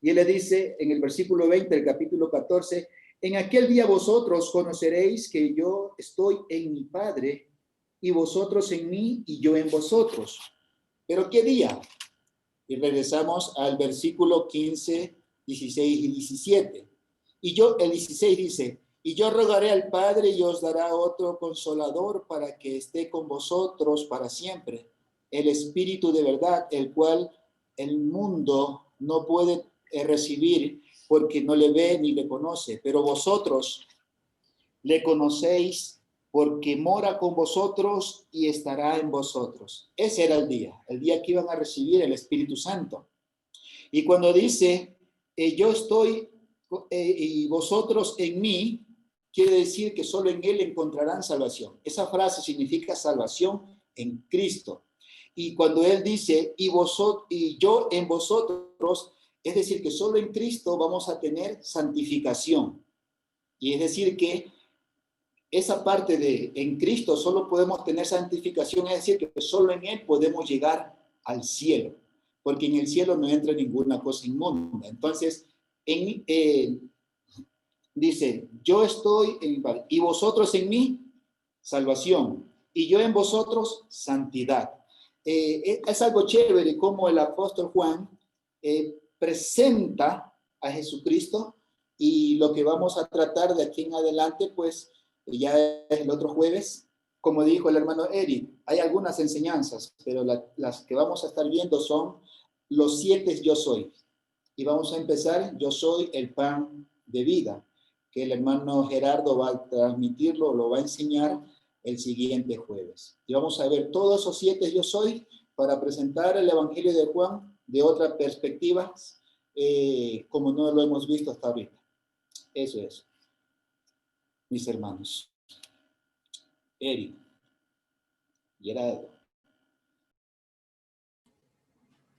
Y él le dice en el versículo 20 del capítulo 14, en aquel día vosotros conoceréis que yo estoy en mi Padre y vosotros en mí y yo en vosotros. ¿Pero qué día? Y regresamos al versículo 15, 16 y 17. El 16 dice, y yo rogaré al Padre y os dará otro consolador para que esté con vosotros para siempre, el Espíritu de verdad, el cual el mundo no puede recibir porque no le ve ni le conoce, pero vosotros le conocéis porque mora con vosotros y estará en vosotros. Ese era el día que iban a recibir el Espíritu Santo. Y cuando dice, yo estoy y vosotros en mí, quiere decir que solo en Él encontrarán salvación. Esa frase significa salvación en Cristo. Y cuando Él dice, y yo en vosotros, es decir, que solo en Cristo vamos a tener santificación. Y es decir, que esa parte de en Cristo solo podemos tener santificación, es decir, que solo en Él podemos llegar al cielo. porque en el cielo no entra ninguna cosa inmunda. Entonces, dice, yo estoy en mi Padre, y vosotros en mí, salvación, y yo en vosotros, santidad. Es algo chévere como el apóstol Juan presenta a Jesucristo, y lo que vamos a tratar de aquí en adelante, pues ya es el otro jueves, como dijo el hermano Eric, hay algunas enseñanzas, pero las que vamos a estar viendo son los 7 yo soy. Y vamos a empezar, yo soy el pan de vida, que el hermano Gerardo va a transmitirlo, lo va a enseñar el siguiente jueves. Y vamos a ver todos esos 7 yo soy para presentar el Evangelio de Juan de otra perspectiva, como no lo hemos visto hasta ahorita. Eso es, mis hermanos. Eric, Gerardo.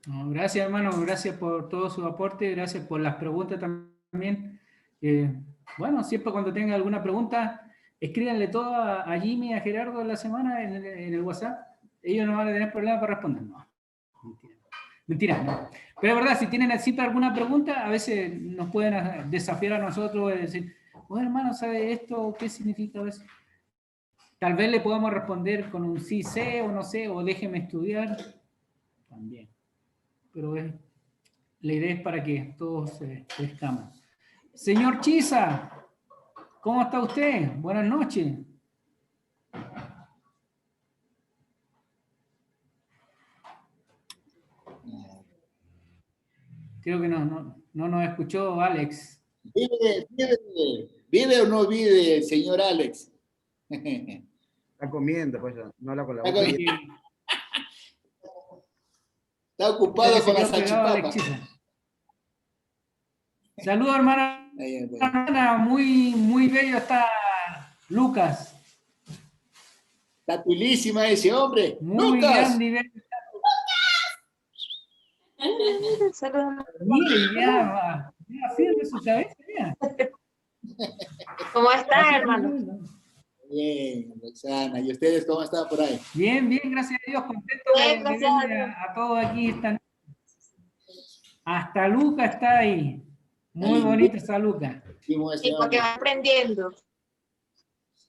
No, gracias, hermano, gracias por todo su aporte, gracias por las preguntas también. Bueno, siempre cuando tengan alguna pregunta, escríbanle todo a Jimmy y a Gerardo en la semana en el WhatsApp. Ellos no van a tener problema para responder. No, mentira, no. Pero es verdad, si tienen siempre alguna pregunta, a veces nos pueden desafiar a nosotros y decir, bueno, hermano, ¿sabe esto? ¿Qué significa eso? Tal vez le podamos responder con un sí sé o no sé, o déjeme estudiar. También. Pero la idea es para que todos crezcamos. Señor Chisa, ¿cómo está usted? Buenas noches. Creo que no nos escuchó Alex. ¿Vive o no vive el señor Alex? Está comiendo, pues no habla con la boca. Está ocupado con la salchipapa. Saludos, hermana. Hermana, muy bello está Lucas. Está pilísima ese hombre. Muy ¡Lucas! grande y bello está. Mire, ya firme su cabeza, ya. ¿Cómo estás, hermano? Bien, Roxana. ¿Y ustedes cómo están por ahí? Bien, gracias a Dios. Contento Bien, de gracias a verle Dios. a todos aquí. Hasta Lucas está ahí. Muy bonito esa Lucas. Sí, porque va aprendiendo.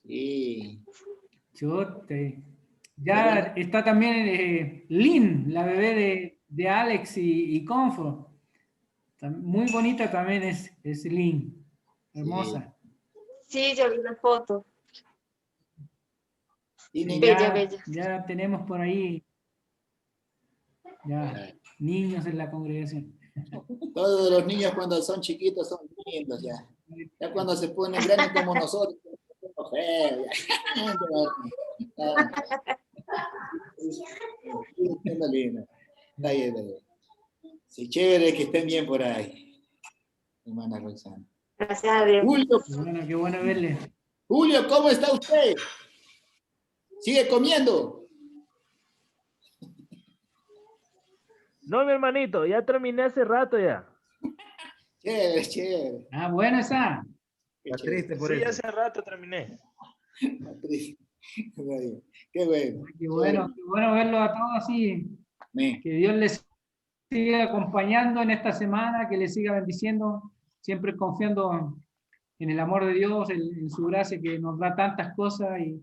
Sí. Chote. Ya está también Lynn, la bebé de Alex y Confo. Muy bonita también es Lynn. Hermosa. Sí, yo vi la foto. Bella. Ya tenemos por ahí ya niños en la congregación. Todos los niños cuando son chiquitos son lindos ya. Ya cuando se ponen grandes como nosotros, Está bien. Sí, chévere que estén bien por ahí, hermana Roxana. Gracias a Dios. Julio, Qué bueno verle. Julio, ¿cómo está usted? ¿Sigue comiendo? No, mi hermanito, ya terminé hace rato ya. Chévere. Ah, bueno esa. Está triste por Sí, eso. hace rato terminé. Qué bueno. Qué bueno verlo a todos así. Amén. Que Dios les siga acompañando en esta semana, que les siga bendiciendo, siempre confiando en el amor de Dios, en su gracia que nos da tantas cosas y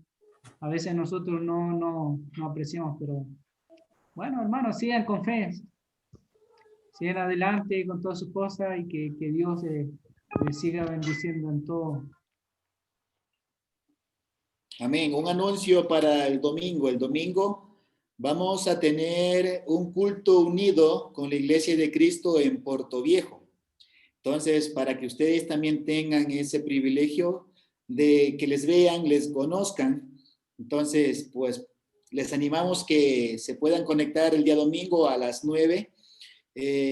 a veces nosotros no apreciamos, pero bueno, hermanos, sigan con fe, sigan adelante con todas sus cosas y que Dios les siga bendiciendo en todo. Amén. Un anuncio para el domingo. El domingo vamos a tener un culto unido con la Iglesia de Cristo en Puerto Viejo. Entonces, para que ustedes también tengan ese privilegio de que les vean, les conozcan, entonces, pues, les animamos que se puedan conectar el día domingo a las 9.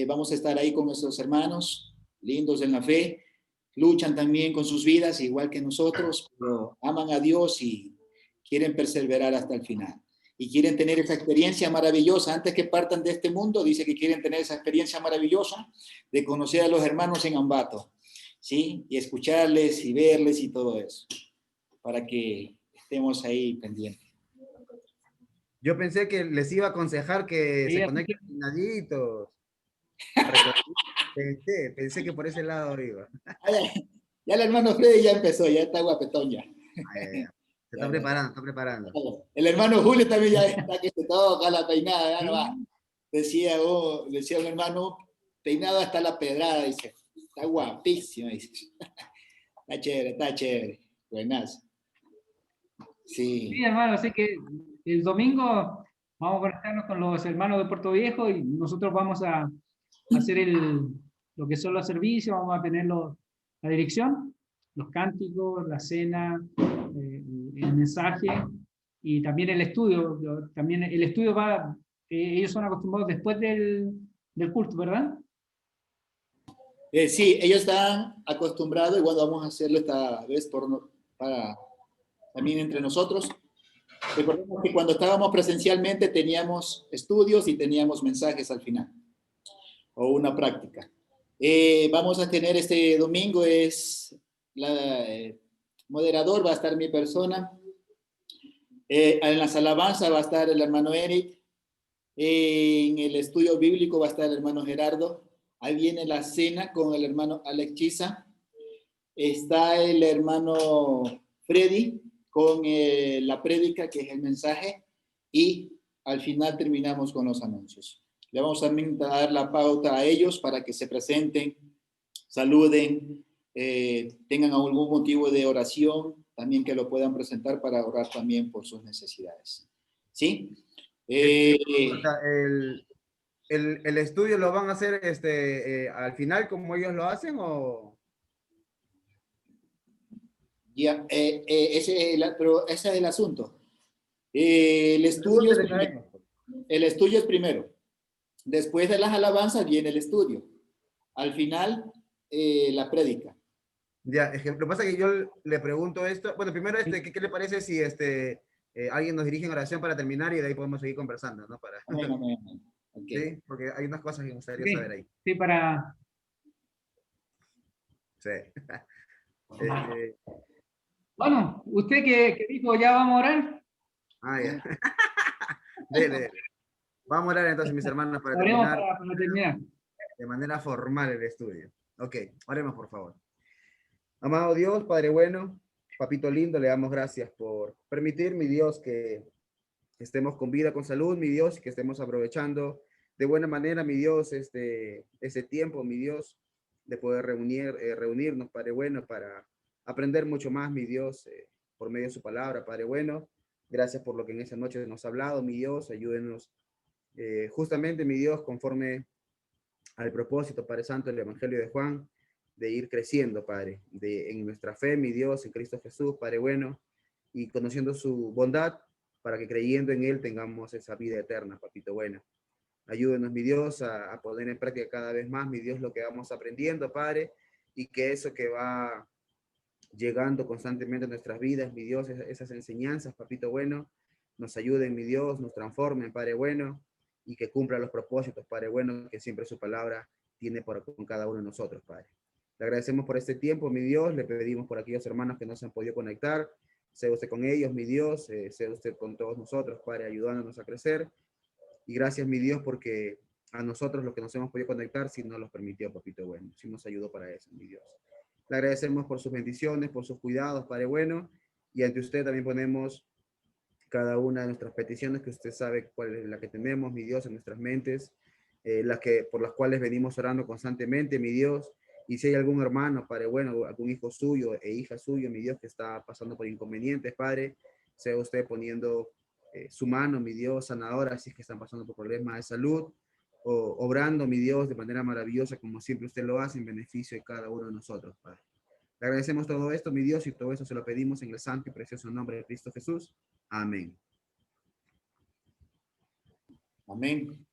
Vamos a estar ahí con nuestros hermanos, lindos en la fe, luchan también con sus vidas, igual que nosotros, pero aman a Dios y quieren perseverar hasta el final. Y quieren tener esa experiencia maravillosa. Antes que partan de este mundo, dice que quieren tener esa experiencia maravillosa de conocer a los hermanos en Ambato, ¿sí? Y escucharles y verles y todo eso, para que estemos ahí pendientes. Yo pensé que les iba a aconsejar que Sí, se conecten peinaditos. Pensé que por ese lado iba. Ah, ya el hermano Freddy ya empezó, ya está guapetón ya. Ya. Se Ya, está ya. preparando, está preparando. El hermano Julio también ya está que se toca la peinada, ya no va. sí. Decía un hermano, peinado hasta la pedrada, dice. Está guapísimo, dice. Está chévere, está chévere. Buenas. Sí, Sí. hermano, así que el domingo vamos a conectarnos con los hermanos de Puerto Viejo y nosotros vamos a hacer lo que son los servicios, vamos a tener la dirección, los cánticos, la cena, el mensaje y también el estudio. También el estudio va, ellos son acostumbrados después del culto, ¿verdad? Sí, ellos están acostumbrados, igual vamos a hacerlo esta vez para también entre nosotros. Recordemos que cuando estábamos presencialmente teníamos estudios y teníamos mensajes al final, o una práctica. Vamos a tener este domingo, moderador va a estar mi persona, en las alabanzas va a estar el hermano Eric, en el estudio bíblico va a estar el hermano Gerardo, ahí viene la cena con el hermano Alex Chisa, está el hermano Freddy con la prédica, que es el mensaje, y al final terminamos con los anuncios. Le vamos también a dar la pauta a ellos para que se presenten, saluden, tengan algún motivo de oración, también que lo puedan presentar para orar también por sus necesidades. ¿Sí? O sea, el estudio lo van a hacer al final como ellos lo hacen o... Ya, pero ese es el asunto. Pregúntele a ellos. El estudio es primero. Después de las alabanzas viene el estudio. Al final, la prédica. Ya, lo que pasa es que yo le pregunto esto. Bueno, primero, ¿qué le parece si alguien nos dirige en oración para terminar y de ahí podemos seguir conversando, ¿no? Amén, amén, amén. Okay. Sí, porque hay unas cosas que me gustaría Ok. saber ahí. Sí, para... Sí. Bueno, usted que dijo, ya vamos a orar, Ya. Dele. Vamos a orar entonces, mis hermanos, para oremos terminar para terminar. de manera formal el estudio. Ok, oremos por favor. Amado Dios, Padre bueno, Papito lindo, le damos gracias por permitir, mi Dios, que estemos con vida, con salud, mi Dios, y que estemos aprovechando de buena manera, mi Dios, ese tiempo, mi Dios, de poder reunirnos, Padre bueno, para aprender mucho más, mi Dios, por medio de su palabra, Padre bueno. Gracias por lo que en esa noche nos ha hablado, mi Dios, ayúdenos justamente, mi Dios, conforme al propósito, Padre Santo, del Evangelio de Juan, de ir creciendo, Padre, en nuestra fe, mi Dios, en Cristo Jesús, Padre bueno, y conociendo su bondad, para que creyendo en Él tengamos esa vida eterna, Papito bueno. Ayúdenos, mi Dios, a poner en práctica cada vez más, mi Dios, lo que vamos aprendiendo, Padre, y que eso que va llegando constantemente a nuestras vidas, mi Dios, esas enseñanzas, Papito bueno, nos ayuden, mi Dios, nos transformen, Padre bueno, y que cumpla los propósitos, Padre bueno, que siempre su palabra tiene con cada uno de nosotros, Padre. Le agradecemos por este tiempo, mi Dios, le pedimos por aquellos hermanos que no se han podido conectar, sea usted con ellos, mi Dios, sea usted con todos nosotros, Padre, ayudándonos a crecer, y gracias, mi Dios, porque a nosotros los que nos hemos podido conectar, si nos los permitió, Papito bueno, si nos ayudó para eso, mi Dios. Le agradecemos por sus bendiciones, por sus cuidados, Padre bueno, y ante usted también ponemos cada una de nuestras peticiones, que usted sabe cuál es la que tenemos, mi Dios, en nuestras mentes, por las cuales venimos orando constantemente, mi Dios, y si hay algún hermano, Padre bueno, algún hijo suyo e hija suyo, mi Dios, que está pasando por inconvenientes, Padre, sea usted poniendo su mano, mi Dios, sanadora, si es que están pasando por problemas de salud, o obrando, mi Dios, de manera maravillosa, como siempre usted lo hace, en beneficio de cada uno de nosotros, Padre. Le agradecemos todo esto, mi Dios, y todo eso se lo pedimos en el santo y precioso nombre de Cristo Jesús. Amén. Amén.